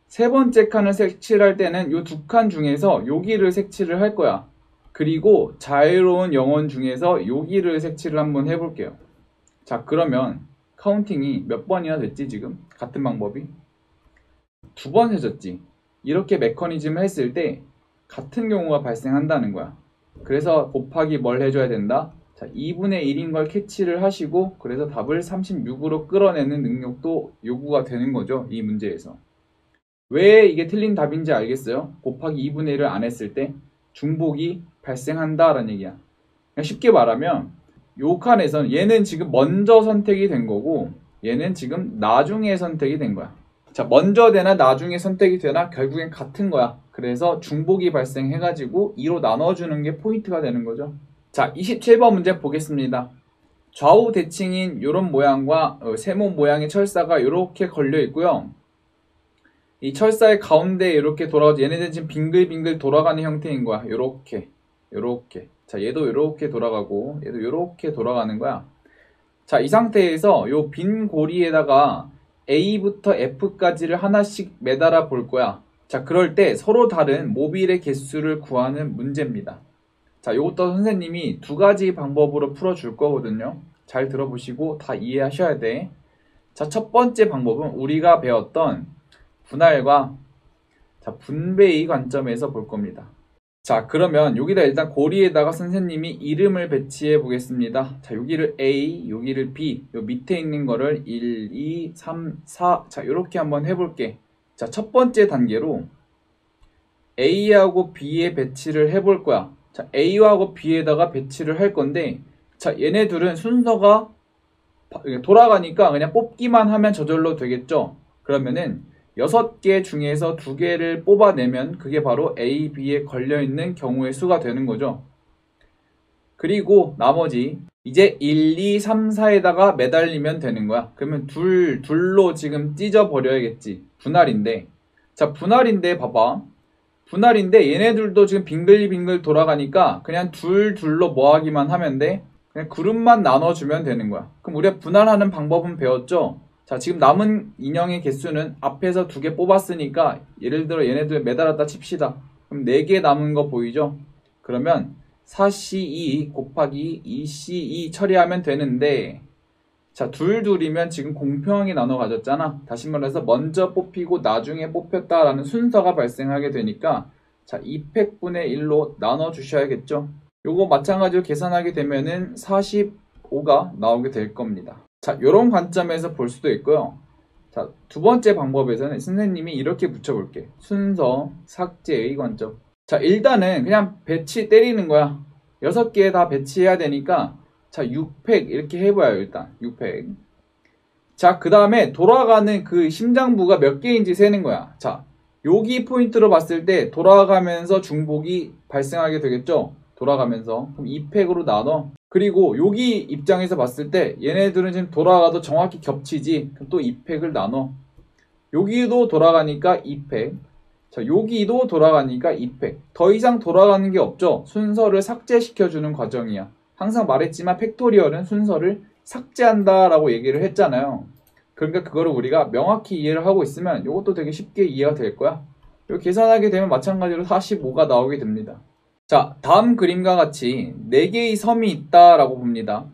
세 번째 칸을 색칠할 때는 요 2칸 중에서 여기를 색칠을 할 거야. 그리고 자유로운 영혼 중에서 여기를 색칠을 한번 해볼게요. 자, 그러면 카운팅이 몇 번이나 됐지 지금? 같은 방법이? 2번 해줬지. 이렇게 메커니즘을 했을 때 같은 경우가 발생한다는 거야. 그래서 곱하기 뭘 해줘야 된다? 자, 2분의 1인 걸 캐치를 하시고 그래서 답을 36으로 끌어내는 능력도 요구가 되는 거죠. 이 문제에서. 왜 이게 틀린 답인지 알겠어요? 곱하기 2분의 1을 안 했을 때 중복이 발생한다라는 얘기야. 그냥 쉽게 말하면 요 칸에서는 얘는 지금 먼저 선택이 된 거고 얘는 지금 나중에 선택이 된 거야. 자, 먼저 되나 나중에 선택이 되나 결국엔 같은 거야. 그래서 중복이 발생해가지고 2로 나눠주는 게 포인트가 되는 거죠. 자, 27번 문제 보겠습니다. 좌우 대칭인 이런 모양과 세모 모양의 철사가 이렇게 걸려 있고요. 이 철사의 가운데 이렇게 돌아가서 얘네들 지금 빙글빙글 돌아가는 형태인 거야. 요렇게. 자, 얘도 이렇게 돌아가고 얘도 이렇게 돌아가는 거야. 자, 이 상태에서 요 빈 고리에다가 A부터 F까지를 하나씩 매달아 볼 거야. 자, 그럴 때 서로 다른 모빌의 개수를 구하는 문제입니다. 자, 요것도 선생님이 2가지 방법으로 풀어줄 거거든요. 잘 들어보시고 다 이해하셔야 돼. 자, 첫 번째 방법은 우리가 배웠던 분할과 분배의 관점에서 볼 겁니다. 자, 그러면 여기다 일단 고리에다가 선생님이 이름을 배치해 보겠습니다. 자, 여기를 A, 여기를 B, 요 밑에 있는 거를 1, 2, 3, 4. 자, 이렇게 한번 해볼게. 자, 첫 번째 단계로 A하고 B에 배치를 해볼 거야. 자, A하고 B에다가 배치를 할 건데, 자, 얘네 둘은 순서가 돌아가니까 그냥 뽑기만 하면 저절로 되겠죠? 그러면은 6개 중에서 2개를 뽑아내면 그게 바로 A, B에 걸려있는 경우의 수가 되는 거죠. 그리고 나머지 이제 1, 2, 3, 4에다가 매달리면 되는 거야. 그러면 둘로 지금 찢어버려야겠지. 분할인데. 자, 분할인데 봐봐. 분할인데 얘네들도 지금 빙글빙글 돌아가니까 그냥 둘로 뭐하기만 하면 돼. 그냥 그룹만 나눠주면 되는 거야. 그럼 우리가 분할하는 방법은 배웠죠? 자, 지금 남은 인형의 개수는 앞에서 2개 뽑았으니까 예를 들어 얘네들 매달았다 칩시다. 그럼 4개 남은 거 보이죠? 그러면 4C2 곱하기 2C2 처리하면 되는데, 자, 둘이면 지금 공평하게 나눠 가졌잖아. 다시 말해서 먼저 뽑히고 나중에 뽑혔다라는 순서가 발생하게 되니까 자, 200분의 1로 나눠 주셔야겠죠. 요거 마찬가지로 계산하게 되면은 45가 나오게 될 겁니다. 자, 이런 관점에서 볼 수도 있고요. 자, 두 번째 방법에서는 선생님이 이렇게 붙여볼게. 순서, 삭제의 관점. 자, 일단은 그냥 배치 때리는 거야. 6개 다 배치해야 되니까 자, 6팩 이렇게 해봐요. 일단 6팩. 자, 그 다음에 돌아가는 그 심장부가 몇 개인지 세는 거야. 자, 여기 포인트로 봤을 때 돌아가면서 중복이 발생하게 되겠죠? 돌아가면서. 그럼 2팩으로 나눠. 그리고 여기 입장에서 봤을 때 얘네들은 지금 돌아가도 정확히 겹치지. 그럼 또 2팩을 나눠. 여기도 돌아가니까 2팩. 자, 여기도 돌아가니까 2팩. 더 이상 돌아가는 게 없죠? 순서를 삭제시켜주는 과정이야. 항상 말했지만 팩토리얼은 순서를 삭제한다라고 얘기를 했잖아요. 그러니까 그거를 우리가 명확히 이해를 하고 있으면 이것도 되게 쉽게 이해가 될 거야. 이거 계산하게 되면 마찬가지로 45가 나오게 됩니다. 자, 다음 그림과 같이 4개의 섬이 있다라고 봅니다.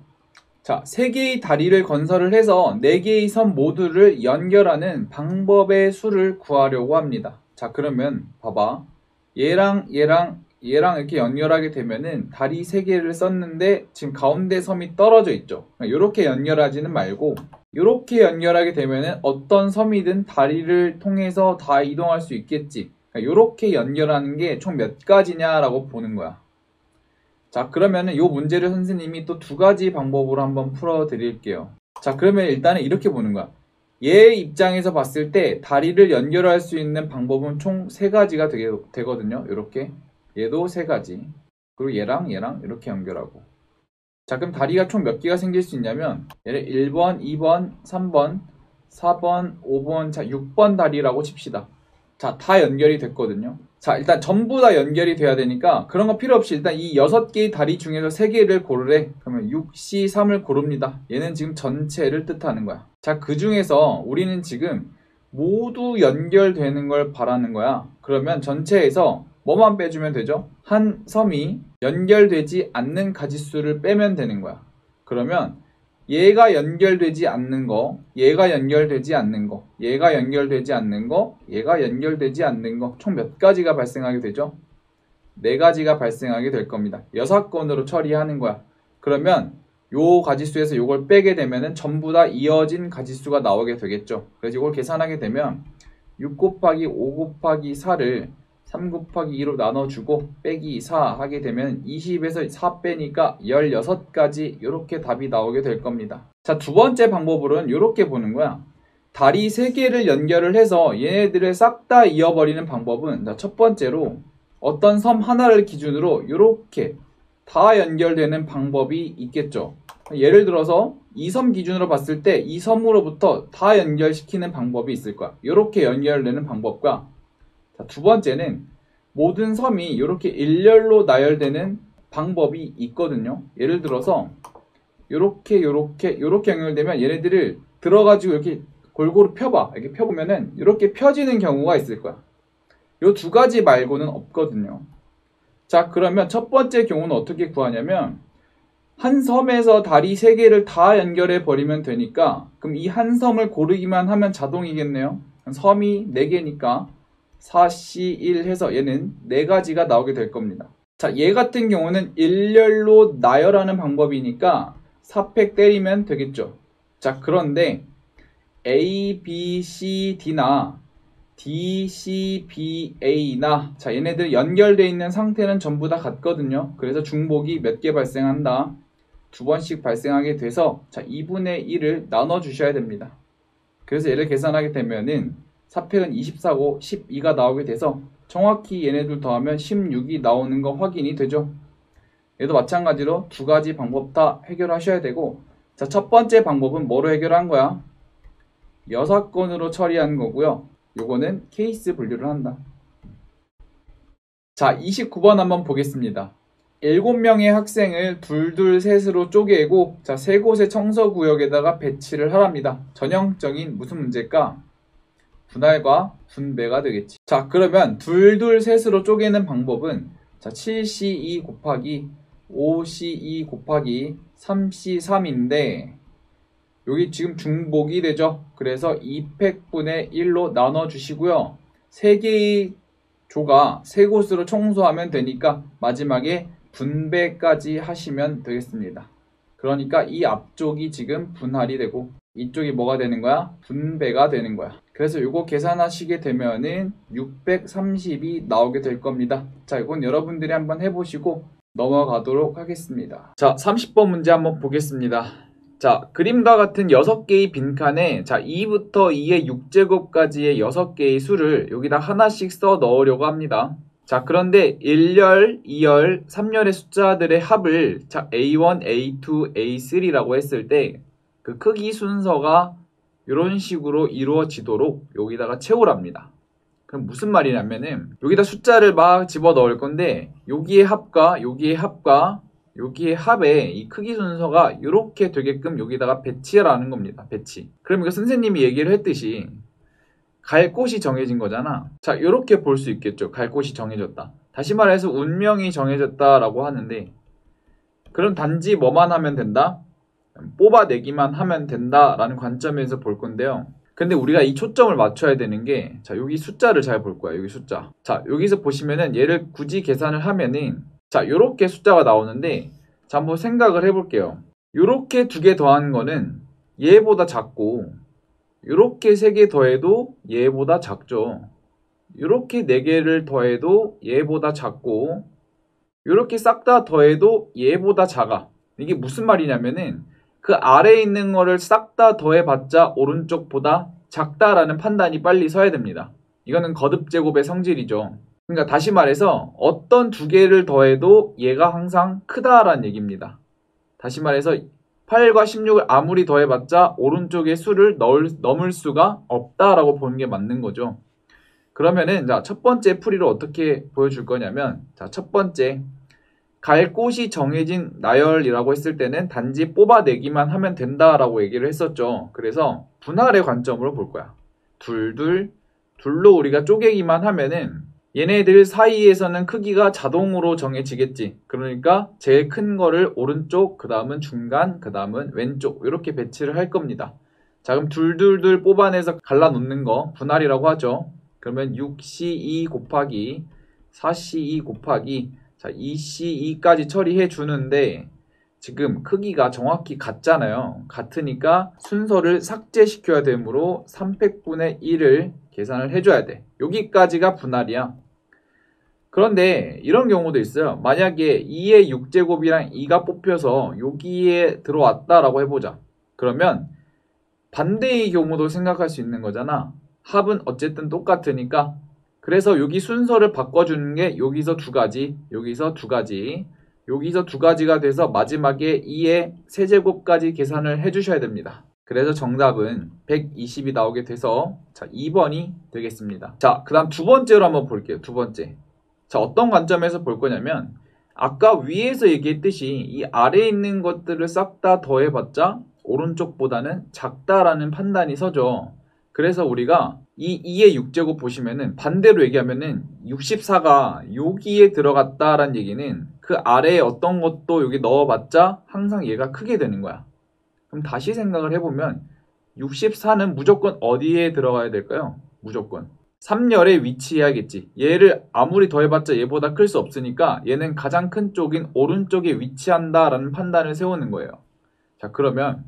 자, 3개의 다리를 건설을 해서 4개의 섬 모두를 연결하는 방법의 수를 구하려고 합니다. 자, 그러면 봐봐. 얘랑 이렇게 연결하게 되면은 다리 3개를 썼는데 지금 가운데 섬이 떨어져 있죠. 이렇게 연결하지는 말고 이렇게 연결하게 되면은 어떤 섬이든 다리를 통해서 다 이동할 수 있겠지. 이렇게 연결하는 게 총 몇 가지냐라고 보는 거야. 자, 그러면은 이 문제를 선생님이 또 2가지 방법으로 한번 풀어 드릴게요. 자, 그러면 일단은 이렇게 보는 거야. 얘 입장에서 봤을 때 다리를 연결할 수 있는 방법은 총 3가지가 되거든요. 이렇게. 얘도 3가지. 그리고 얘랑 이렇게 연결하고. 자, 그럼 다리가 총 몇 개가 생길 수 있냐면 얘를 1번, 2번, 3번, 4번, 5번, 자 6번 다리라고 칩시다. 자, 다 연결이 됐거든요. 자, 일단 전부 다 연결이 돼야 되니까 그런 거 필요 없이 일단 이 6개의 다리 중에서 3개를 고르래. 그러면 6C3을 고릅니다. 얘는 지금 전체를 뜻하는 거야. 자, 그 중에서 우리는 지금 모두 연결되는 걸 바라는 거야. 그러면 전체에서 뭐만 빼주면 되죠? 한 섬이 연결되지 않는 가지수를 빼면 되는 거야. 그러면 얘가 연결되지 않는 거, 얘가 연결되지 않는 거, 얘가 연결되지 않는 거, 얘가 연결되지 않는 거 총 몇 가지가 발생하게 되죠? 4가지가 발생하게 될 겁니다. 6건으로 처리하는 거야. 그러면 요 가지수에서 요걸 빼게 되면은 전부 다 이어진 가지수가 나오게 되겠죠. 그래서 이걸 계산하게 되면 6 곱하기 5 곱하기 4를 3 곱하기 2로 나눠주고 빼기 4 하게 되면 20에서 4 빼니까 16가지 이렇게 답이 나오게 될 겁니다. 자, 2번째 방법으로는 이렇게 보는 거야. 다리 3개를 연결을 해서 얘네들을 싹 다 이어버리는 방법은 자, 첫 번째로 어떤 섬 하나를 기준으로 이렇게 다 연결되는 방법이 있겠죠. 예를 들어서 이 섬 기준으로 봤을 때 이 섬으로부터 다 연결시키는 방법이 있을 거야. 이렇게 연결되는 방법과 자, 2번째는 모든 섬이 이렇게 일렬로 나열되는 방법이 있거든요. 예를 들어서 이렇게 연결되면 얘네들을 들어가지고 이렇게 골고루 펴봐. 이렇게 펴보면은 이렇게 펴지는 경우가 있을 거야. 이 2가지 말고는 없거든요. 자, 그러면 첫 번째 경우는 어떻게 구하냐면 한 섬에서 다리 3개를 다 연결해 버리면 되니까 그럼 이 한 섬을 고르기만 하면 자동이겠네요. 섬이 4개니까 4C1 해서 얘는 4가지가 나오게 될 겁니다. 자, 얘 같은 경우는 일렬로 나열하는 방법이니까 4팩 때리면 되겠죠. 자, 그런데 A, B, C, D나 D, C, B, A나 자, 얘네들 연결되어 있는 상태는 전부 다 같거든요. 그래서 중복이 몇 개 발생한다. 2번씩 발생하게 돼서 자, 2분의 1을 나눠 주셔야 됩니다. 그래서 얘를 계산하게 되면은 4팩은 24고 12가 나오게 돼서 정확히 얘네들 더하면 16이 나오는 거 확인이 되죠. 얘도 마찬가지로 2가지 방법 다 해결하셔야 되고 자, 첫 번째 방법은 뭐로 해결한 거야? 6건으로 처리한 거고요. 요거는 케이스 분류를 한다. 자, 29번 한번 보겠습니다. 7명의 학생을 셋으로 쪼개고 자, 3곳의 청소구역에다가 배치를 하랍니다. 전형적인 무슨 문제일까? 분할과 분배가 되겠지. 자, 그러면 셋으로 쪼개는 방법은 자, 7C2 곱하기 5C2 곱하기 3C3인데 여기 지금 중복이 되죠. 그래서 2팩분의 1로 나눠 주시고요. 3개의 조가 3곳으로 청소하면 되니까 마지막에 분배까지 하시면 되겠습니다. 그러니까 이 앞쪽이 지금 분할이 되고 이쪽이 뭐가 되는 거야? 분배가 되는 거야. 그래서 이거 계산하시게 되면은 630이 나오게 될 겁니다. 자, 이건 여러분들이 한번 해보시고 넘어가도록 하겠습니다. 자, 30번 문제 한번 보겠습니다. 자, 그림과 같은 6개의 빈칸에 자 2부터 2의 6제곱까지의 6개의 수를 여기다 하나씩 써 넣으려고 합니다. 자, 그런데 1열, 2열, 3열의 숫자들의 합을 자 A1, A2, A3라고 했을 때 그 크기 순서가 이런 식으로 이루어지도록 여기다가 채우랍니다. 그럼 무슨 말이냐면은 여기다 숫자를 막 집어 넣을 건데 여기의 합과 여기의 합과 여기의 합의 이 크기 순서가 이렇게 되게끔 여기다가 배치라는 겁니다. 배치. 그럼 이거 선생님이 얘기를 했듯이 갈 곳이 정해진 거잖아. 자, 이렇게 볼 수 있겠죠. 갈 곳이 정해졌다. 다시 말해서 운명이 정해졌다라고 하는데 그럼 단지 뭐만 하면 된다? 뽑아내기만 하면 된다라는 관점에서 볼 건데요. 근데 우리가 이 초점을 맞춰야 되는 게 자, 여기 숫자를 잘 볼 거야. 여기 숫자. 자, 여기서 보시면은 얘를 굳이 계산을 하면은 자, 요렇게 숫자가 나오는데 자, 한번 생각을 해볼게요. 요렇게 2개 더한 거는 얘보다 작고 요렇게 3개 더해도 얘보다 작죠. 요렇게 4개를 더해도 얘보다 작고 요렇게 싹 다 더해도 얘보다 작아. 이게 무슨 말이냐면은 그 아래에 있는 거를 싹 다 더해봤자 오른쪽보다 작다라는 판단이 빨리 서야 됩니다. 이거는 거듭제곱의 성질이죠. 그러니까 다시 말해서 어떤 2개를 더해도 얘가 항상 크다라는 얘기입니다. 다시 말해서 8과 16을 아무리 더해봤자 오른쪽의 수를 넘을 수가 없다라고 보는 게 맞는 거죠. 그러면은 자, 첫 번째 풀이를 어떻게 보여줄 거냐면 자, 첫 번째 갈 곳이 정해진 나열이라고 했을 때는 단지 뽑아내기만 하면 된다라고 얘기를 했었죠. 그래서 분할의 관점으로 볼 거야. 둘로 우리가 쪼개기만 하면은 얘네들 사이에서는 크기가 자동으로 정해지겠지. 그러니까 제일 큰 거를 오른쪽, 그 다음은 중간, 그 다음은 왼쪽 이렇게 배치를 할 겁니다. 자, 그럼 둘 뽑아내서 갈라놓는 거 분할이라고 하죠. 그러면 6C2 곱하기 4C2 곱하기 자, 2C2까지 처리해 주는데 지금 크기가 정확히 같잖아요. 같으니까 순서를 삭제시켜야 되므로 300분의 1을 계산을 해줘야 돼. 여기까지가 분할이야. 그런데 이런 경우도 있어요. 만약에 2의 6제곱이랑 2가 뽑혀서 여기에 들어왔다라고 해보자. 그러면 반대의 경우도 생각할 수 있는 거잖아. 합은 어쨌든 똑같으니까 그래서 여기 순서를 바꿔주는 게 여기서 2가지, 여기서 2가지, 여기서 2가지가 돼서 마지막에 2의 세제곱까지 계산을 해주셔야 됩니다. 그래서 정답은 120이 나오게 돼서 자 2번이 되겠습니다. 자, 그 다음 두 번째로 한번 볼게요. 두 번째. 자, 어떤 관점에서 볼 거냐면 아까 위에서 얘기했듯이 이 아래에 있는 것들을 싹 다 더해봤자 오른쪽보다는 작다라는 판단이 서죠. 그래서 우리가 이 2의 6제곱 보시면은 반대로 얘기하면은 64가 여기에 들어갔다라는 얘기는 그 아래에 어떤 것도 여기 넣어봤자 항상 얘가 크게 되는 거야. 그럼 다시 생각을 해보면 64는 무조건 어디에 들어가야 될까요? 무조건 3열에 위치해야겠지. 얘를 아무리 더해봤자 얘보다 클 수 없으니까 얘는 가장 큰 쪽인 오른쪽에 위치한다라는 판단을 세우는 거예요. 자, 그러면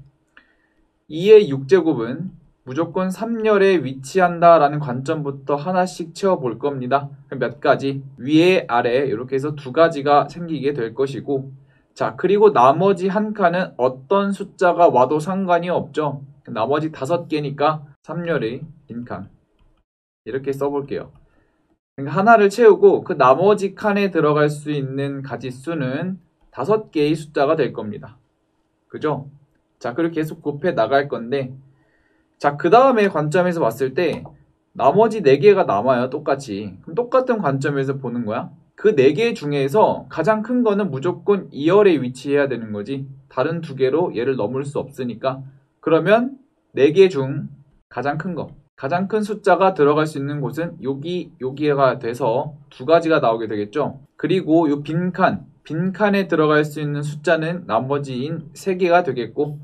2의 6제곱은 무조건 3열에 위치한다라는 관점부터 하나씩 채워볼 겁니다. 그럼 몇 가지? 위에 아래 이렇게 해서 2가지가 생기게 될 것이고 자, 그리고 나머지 한 칸은 어떤 숫자가 와도 상관이 없죠. 나머지 5개니까 3열의 빈칸 이렇게 써볼게요. 그러니까 하나를 채우고 그 나머지 칸에 들어갈 수 있는 가지수는 5개의 숫자가 될 겁니다. 그죠? 자, 그리고 계속 곱해 나갈 건데 자, 그 다음에 관점에서 봤을 때 나머지 4개가 남아요. 똑같이. 그럼 똑같은 관점에서 보는 거야. 그 4개 중에서 가장 큰 거는 무조건 2열에 위치해야 되는 거지. 다른 2개로 얘를 넘을 수 없으니까. 그러면 4개 중 가장 큰 거. 가장 큰 숫자가 들어갈 수 있는 곳은 여기가 돼서 2가지가 나오게 되겠죠. 그리고 이 빈칸에 들어갈 수 있는 숫자는 나머지인 3개가 되겠고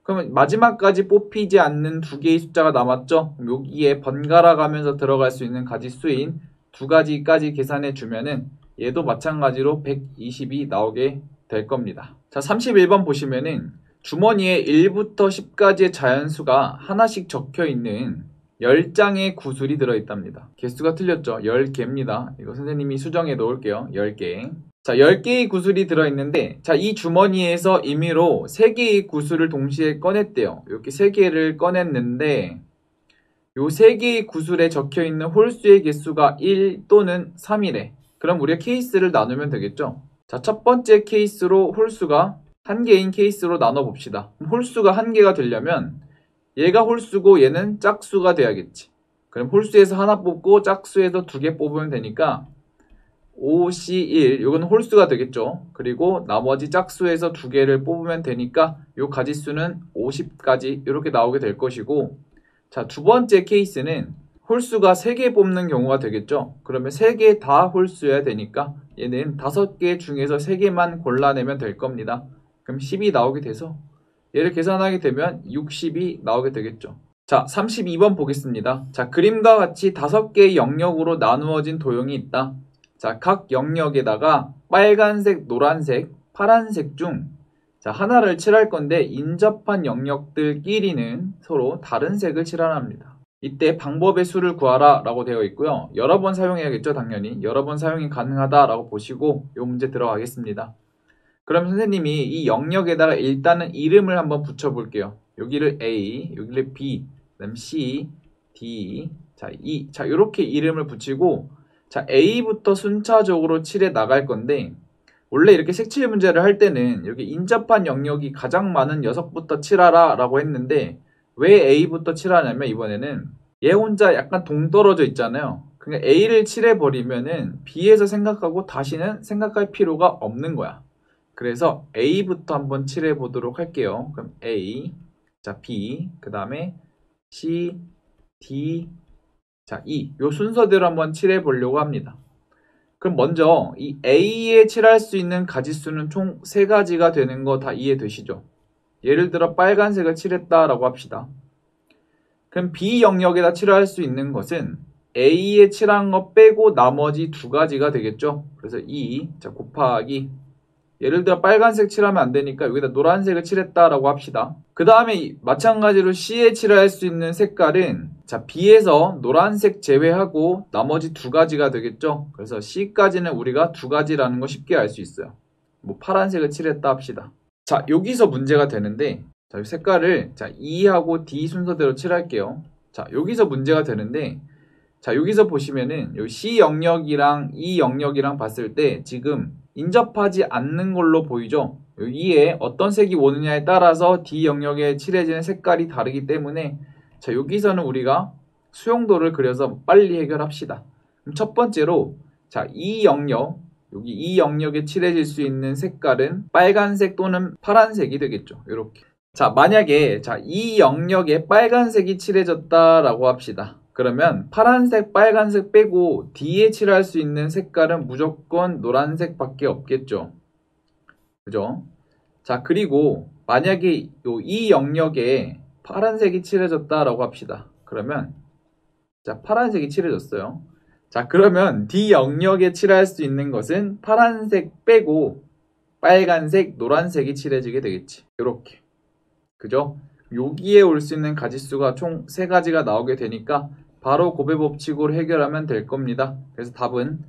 그러면 마지막까지 뽑히지 않는 2개의 숫자가 남았죠. 여기에 번갈아 가면서 들어갈 수 있는 가지수인 2가지까지 계산해 주면은 얘도 마찬가지로 120이 나오게 될 겁니다. 자, 31번 보시면은 주머니에 1부터 10까지의 자연수가 하나씩 적혀있는 10장의 구슬이 들어있답니다. 개수가 틀렸죠? 10개입니다. 이거 선생님이 수정해 놓을게요. 10개. 자, 10개의 구슬이 들어있는데, 자, 이 주머니에서 임의로 3개의 구슬을 동시에 꺼냈대요. 이렇게 3개를 꺼냈는데, 요 3개의 구슬에 적혀있는 홀수의 개수가 1 또는 3이래. 그럼 우리가 케이스를 나누면 되겠죠? 자, 첫 번째 케이스로 홀수가 1개인 케이스로 나눠봅시다. 홀수가 1개가 되려면 얘가 홀수고 얘는 짝수가 돼야겠지. 그럼 홀수에서 하나 뽑고 짝수에서 2개 뽑으면 되니까 5C1 이건 홀수가 되겠죠. 그리고 나머지 짝수에서 2개를 뽑으면 되니까 요 가지수는 50까지 이렇게 나오게 될 것이고, 자, 두 번째 케이스는 홀수가 3개 뽑는 경우가 되겠죠. 그러면 3개 다 홀수여야 되니까 얘는 5개 중에서 3개만 골라내면 될 겁니다. 그럼 10이 나오게 돼서 얘를 계산하게 되면 60이 나오게 되겠죠. 자, 32번 보겠습니다. 자, 그림과 같이 5개의 영역으로 나누어진 도형이 있다. 자, 각 영역에다가 빨간색, 노란색, 파란색 중 자, 하나를 칠할 건데 인접한 영역들끼리는 서로 다른 색을 칠하랍니다. 이때 방법의 수를 구하라 라고 되어 있고요. 여러 번 사용해야겠죠, 당연히. 여러 번 사용이 가능하다 라고 보시고 이 문제 들어가겠습니다. 그럼 선생님이 이 영역에다가 일단은 이름을 한번 붙여볼게요. 여기를 A, 여기를 B, 그 다음 C, D, 자, E. 자, 이렇게 이름을 붙이고, 자, A부터 순차적으로 칠해 나갈 건데, 원래 이렇게 색칠 문제를 할 때는 여기 인접한 영역이 가장 많은 6부터 칠하라 라고 했는데, 왜 A부터 칠하냐면 이번에는 얘 혼자 약간 동떨어져 있잖아요. 그러니까 A를 칠해버리면은 B에서 생각하고 다시는 생각할 필요가 없는 거야. 그래서 A부터 한번 칠해 보도록 할게요. 그럼 A, 자, B, 그 다음에 C, D, 자, E. 요 순서대로 한번 칠해 보려고 합니다. 그럼 먼저 이 A에 칠할 수 있는 가지수는 총 3가지가 되는 거 다 이해되시죠? 예를 들어 빨간색을 칠했다라고 합시다. 그럼 B 영역에다 칠할 수 있는 것은 A에 칠한 거 빼고 나머지 2가지가 되겠죠? 그래서 2, 자, 곱하기, 예를 들어 빨간색 칠하면 안 되니까 여기다 노란색을 칠했다라고 합시다. 그 다음에 마찬가지로 C에 칠할 수 있는 색깔은 자, B에서 노란색 제외하고 나머지 2가지가 되겠죠. 그래서 C까지는 우리가 2가지라는 거 쉽게 알 수 있어요. 뭐 파란색을 칠했다 합시다. 자, 여기서 문제가 되는데, 자, 색깔을 자, E하고 D 순서대로 칠할게요. 자, 여기서 문제가 되는데, 자, 여기서 보시면은 여기 C 영역이랑 E 영역이랑 봤을 때 지금 인접하지 않는 걸로 보이죠? 여기에 어떤 색이 오느냐에 따라서 D 영역에 칠해지는 색깔이 다르기 때문에, 자, 여기서는 우리가 수용도를 그려서 빨리 해결합시다. 그럼 첫 번째로, 자, E 영역, 여기 E 영역에 칠해질 수 있는 색깔은 빨간색 또는 파란색이 되겠죠. 이렇게. 자, 만약에 자, E 영역에 빨간색이 칠해졌다라고 합시다. 그러면 파란색, 빨간색 빼고 D에 칠할 수 있는 색깔은 무조건 노란색밖에 없겠죠. 그죠? 자, 그리고 만약에 이 영역에 파란색이 칠해졌다라고 합시다. 그러면 자, 파란색이 칠해졌어요. 자, 그러면 D 영역에 칠할 수 있는 것은 파란색 빼고 빨간색, 노란색이 칠해지게 되겠지. 이렇게. 그죠? 여기에 올 수 있는 가지수가 총 3가지가 나오게 되니까 바로 곱의 법칙으로 해결하면 될 겁니다. 그래서 답은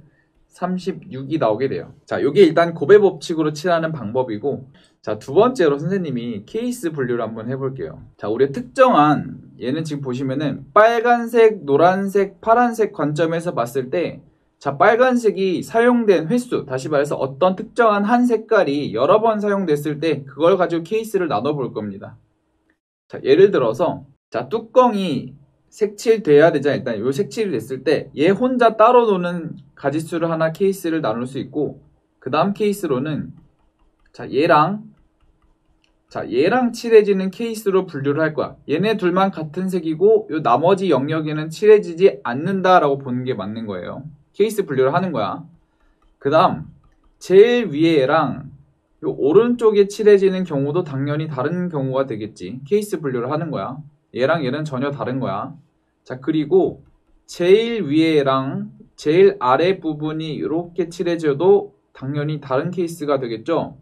36이 나오게 돼요. 자, 이게 일단 곱의 법칙으로 칠하는 방법이고, 자, 두 번째로 선생님이 케이스 분류를 한번 해볼게요. 자, 우리가 특정한, 얘는 지금 보시면은 빨간색, 노란색, 파란색 관점에서 봤을 때, 자, 빨간색이 사용된 횟수, 다시 말해서 어떤 특정한 한 색깔이 여러 번 사용됐을 때 그걸 가지고 케이스를 나눠볼 겁니다. 자, 예를 들어서, 자, 뚜껑이 색칠돼야 되잖아. 일단 요 색칠이 됐을 때 얘 혼자 따로 노는 가지수를 하나 케이스를 나눌 수 있고, 그 다음 케이스로는 자, 얘랑 칠해지는 케이스로 분류를 할 거야. 얘네 둘만 같은 색이고 요 나머지 영역에는 칠해지지 않는다라고 보는 게 맞는 거예요. 케이스 분류를 하는 거야. 그 다음 제일 위에 얘랑 요 오른쪽에 칠해지는 경우도 당연히 다른 경우가 되겠지. 케이스 분류를 하는 거야. 얘랑 얘는 전혀 다른 거야. 자, 그리고 제일 위에랑 제일 아래 부분이 이렇게 칠해져도 당연히 다른 케이스가 되겠죠.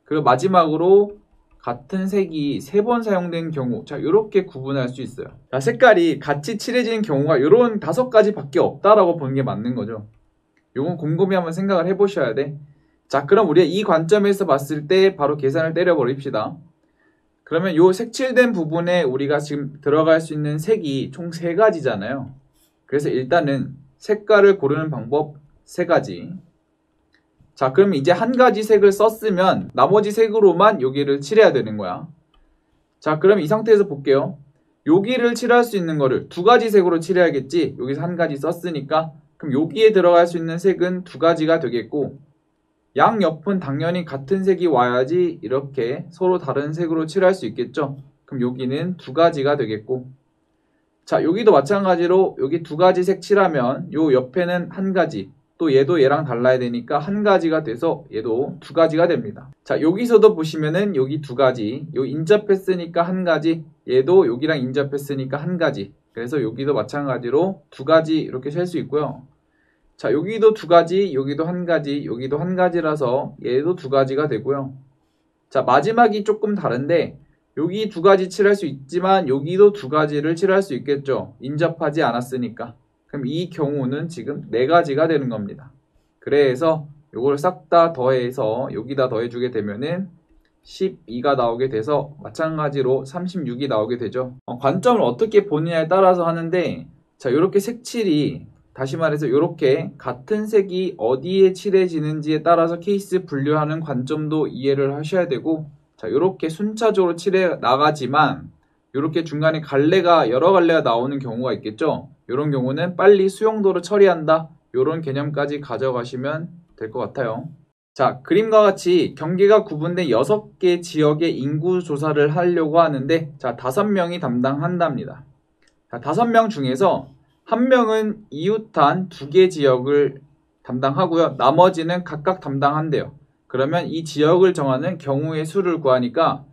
그리고 마지막으로 같은 색이 3번 사용된 경우, 자, 이렇게 구분할 수 있어요. 자, 색깔이 같이 칠해지는 경우가 이런 5가지밖에 없다라고 보는 게 맞는 거죠. 요건 곰곰이 한번 생각을 해보셔야 돼. 자, 그럼 우리가 이 관점에서 봤을 때 바로 계산을 때려버립시다. 그러면 요 색칠된 부분에 우리가 지금 들어갈 수 있는 색이 총 3가지잖아요. 그래서 일단은 색깔을 고르는 방법 3가지. 자, 그럼 이제 한 가지 색을 썼으면 나머지 색으로만 여기를 칠해야 되는 거야. 자, 그럼 이 상태에서 볼게요. 여기를 칠할 수 있는 거를 2가지 색으로 칠해야겠지. 여기서 한 가지 썼으니까. 그럼 여기에 들어갈 수 있는 색은 2가지가 되겠고, 양옆은 당연히 같은 색이 와야지 이렇게 서로 다른 색으로 칠할 수 있겠죠. 그럼 여기는 2가지가 되겠고, 자, 여기도 마찬가지로 여기 2가지 색 칠하면 요 옆에는 1가지, 또 얘도 얘랑 달라야 되니까 1가지가 돼서 얘도 2가지가 됩니다. 자, 여기서도 보시면은 여기 2가지, 요 인접했으니까 1가지, 얘도 여기랑 인접했으니까 1가지. 그래서 여기도 마찬가지로 2가지 이렇게 셀 수 있고요. 자, 여기도 2가지, 여기도 1가지, 여기도 1가지라서 얘도 2가지가 되고요. 자, 마지막이 조금 다른데 여기 2가지 칠할 수 있지만 여기도 2가지를 칠할 수 있겠죠. 인접하지 않았으니까. 그럼 이 경우는 지금 4가지가 되는 겁니다. 그래서 요걸 싹 다 더해서 여기다 더해주게 되면은 12가 나오게 돼서 마찬가지로 36이 나오게 되죠. 관점을 어떻게 보느냐에 따라서 하는데, 자, 이렇게 색칠이 다시 말해서 이렇게 같은 색이 어디에 칠해지는지에 따라서 케이스 분류하는 관점도 이해를 하셔야 되고, 자, 이렇게 순차적으로 칠해 나가지만 이렇게 중간에 갈래가 여러 갈래가 나오는 경우가 있겠죠. 이런 경우는 빨리 수용도로 처리한다, 이런 개념까지 가져가시면 될 것 같아요. 자, 그림과 같이 경계가 구분된 6개 지역의 인구 조사를 하려고 하는데, 자, 5명이 담당한답니다. 자, 5명 중에서 1명은 이웃한 2개 지역을 담당하고요. 나머지는 각각 담당한대요. 그러면 이 지역을 정하는 경우의 수를 구하니까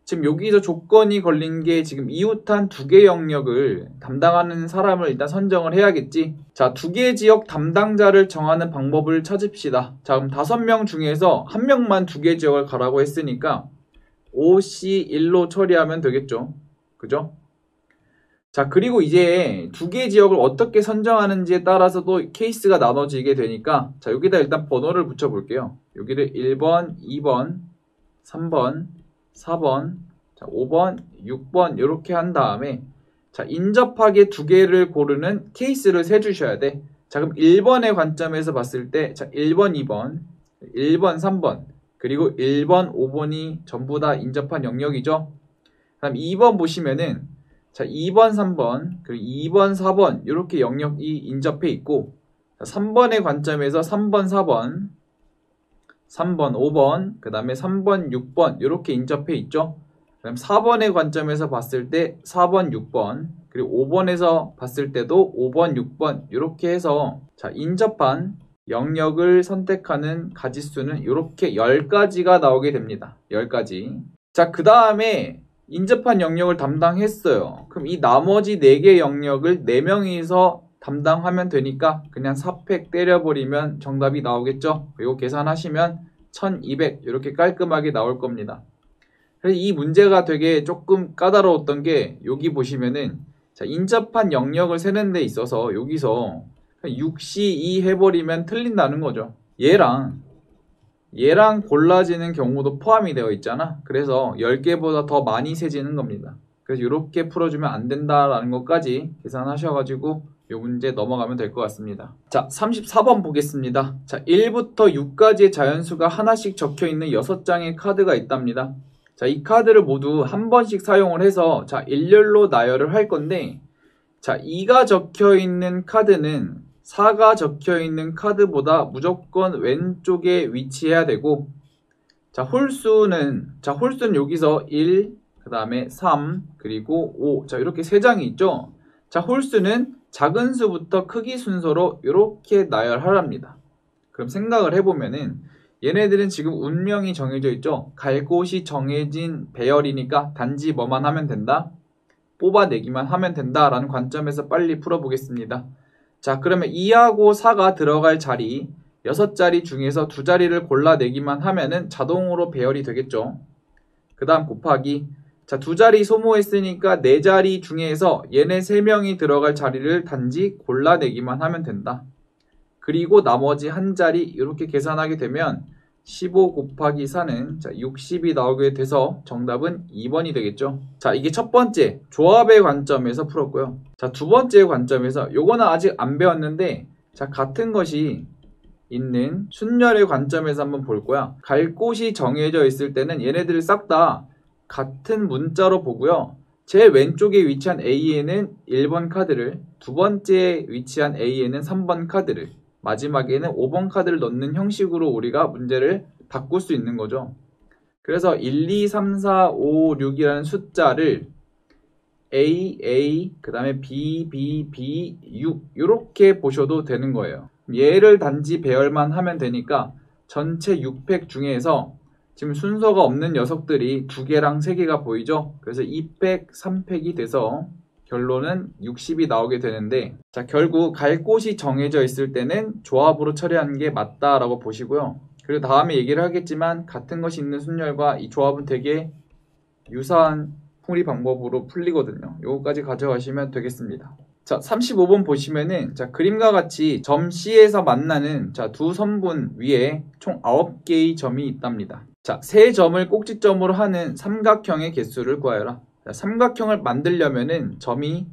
지금 여기서 조건이 걸린 게 지금 이웃한 2개 영역을 담당하는 사람을 일단 선정을 해야겠지. 자, 2개 지역 담당자를 정하는 방법을 찾읍시다. 자, 그럼 5명 중에서 1명만 2개 지역을 가라고 했으니까 OC1로 처리하면 되겠죠. 그죠? 자, 그리고 이제 2개 지역을 어떻게 선정하는지에 따라서도 케이스가 나눠지게 되니까, 자, 여기다 일단 번호를 붙여 볼게요. 여기를 1번, 2번, 3번, 4번, 자, 5번, 6번 이렇게 한 다음에, 자, 인접하게 2개를 고르는 케이스를 세주셔야 돼. 자, 그럼 1번의 관점에서 봤을 때, 자, 1번, 2번, 1번, 3번, 그리고 1번, 5번이 전부 다 인접한 영역이죠. 그다음 2번 보시면은, 자, 2번, 3번, 그리고 2번, 4번 이렇게 영역이 인접해 있고, 3번의 관점에서 3번, 4번, 3번, 5번, 그 다음에 3번, 6번 이렇게 인접해 있죠. 그다음 4번의 관점에서 봤을 때 4번, 6번, 그리고 5번에서 봤을 때도 5번, 6번 이렇게 해서, 자, 인접한 영역을 선택하는 가지수는 이렇게 10가지가 나오게 됩니다. 10가지. 자, 그 다음에 인접한 영역을 담당했어요. 그럼 이 나머지 4개 영역을 4명이서 담당하면 되니까 그냥 4팩 때려버리면 정답이 나오겠죠. 그리고 계산하시면 1200 이렇게 깔끔하게 나올 겁니다. 그래서 이 문제가 되게 조금 까다로웠던 게, 여기 보시면은, 자, 인접한 영역을 세는 데 있어서 여기서 6C2 해버리면 틀린다는 거죠. 얘랑 골라지는 경우도 포함이 되어 있잖아. 그래서 10개보다 더 많이 세지는 겁니다. 그래서 이렇게 풀어주면 안 된다라는 것까지 계산하셔가지고 이 문제 넘어가면 될 것 같습니다. 자, 34번 보겠습니다. 자, 1부터 6까지의 자연수가 하나씩 적혀있는 6장의 카드가 있답니다. 자, 이 카드를 모두 한 번씩 사용을 해서, 자, 일렬로 나열을 할 건데, 자, 2가 적혀있는 카드는 4가 적혀있는 카드보다 무조건 왼쪽에 위치해야 되고, 자, 홀수는 여기서 1, 그 다음에 3, 그리고 5. 자, 이렇게 3장이 있죠? 자, 홀수는 작은 수부터 크기 순서로 이렇게 나열하랍니다. 그럼 생각을 해보면은, 얘네들은 지금 운명이 정해져 있죠? 갈 곳이 정해진 배열이니까 단지 뭐만 하면 된다? 뽑아내기만 하면 된다라는 관점에서 빨리 풀어보겠습니다. 자, 그러면 2하고 4가 들어갈 자리, 6자리 중에서 2자리를 골라내기만 하면은 자동으로 배열이 되겠죠. 그 다음 곱하기. 자, 2자리 소모했으니까 4자리 중에서 얘네 3명이 들어갈 자리를 단지 골라내기만 하면 된다. 그리고 나머지 한 자리 이렇게 계산하게 되면 15 곱하기 4는 60이 나오게 돼서 정답은 2번이 되겠죠. 자, 이게 첫 번째 조합의 관점에서 풀었고요. 자, 두 번째 관점에서 요거는 아직 안 배웠는데, 자, 같은 것이 있는 순열의 관점에서 한번 볼 거야. 갈 곳이 정해져 있을 때는 얘네들을 싹 다 같은 문자로 보고요. 제 왼쪽에 위치한 A에는 1번 카드를, 두 번째에 위치한 A에는 3번 카드를, 마지막에는 5번 카드를 넣는 형식으로 우리가 문제를 바꿀 수 있는 거죠. 그래서 1, 2, 3, 4, 5, 6이라는 숫자를 A, 그 다음에 B, B, B, 6 이렇게 보셔도 되는 거예요. 얘를 단지 배열만 하면 되니까 전체 6팩 중에서 지금 순서가 없는 녀석들이 2개랑 3개가 보이죠? 그래서 2팩, 3팩이 돼서 결론은 60이 나오게 되는데, 자, 결국 갈 곳이 정해져 있을 때는 조합으로 처리하는 게 맞다라고 보시고요. 그리고 다음에 얘기를 하겠지만 같은 것이 있는 순열과 이 조합은 되게 유사한 풀이 방법으로 풀리거든요. 요거까지 가져가시면 되겠습니다. 자, 35번 보시면은, 자, 그림과 같이 점 C에서 만나는, 자, 두 선분 위에 총 9개의 점이 있답니다. 자, 세 점을 꼭지점으로 하는 삼각형의 개수를 구하여라. 자, 삼각형을 만들려면은 점이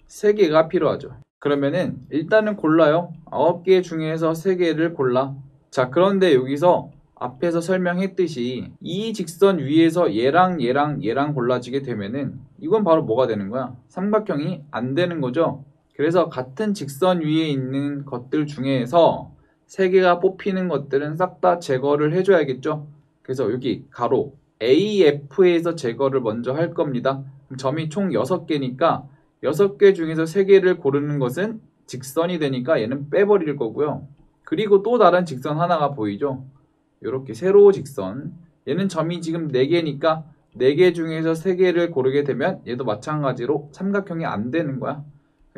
3개가 필요하죠. 그러면은 일단은 골라요. 9개 중에서 3개를 골라. 자, 그런데 여기서 앞에서 설명했듯이 이 직선 위에서 얘랑 골라지게 되면은 이건 바로 뭐가 되는 거야? 삼각형이 안 되는 거죠. 그래서 같은 직선 위에 있는 것들 중에서 3개가 뽑히는 것들은 싹 다 제거를 해줘야겠죠. 그래서 여기 가로 AF에서 제거를 먼저 할 겁니다. 점이 총 6개니까 6개 중에서 3개를 고르는 것은 직선이 되니까 얘는 빼버릴 거고요. 그리고 또 다른 직선 하나가 보이죠. 이렇게 세로 직선, 얘는 점이 지금 4개니까 4개 중에서 3개를 고르게 되면 얘도 마찬가지로 삼각형이 안 되는 거야.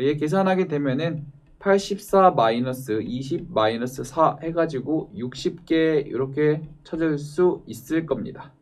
얘 계산하게 되면은 84-20-4 해가지고 60개 이렇게 찾을 수 있을 겁니다.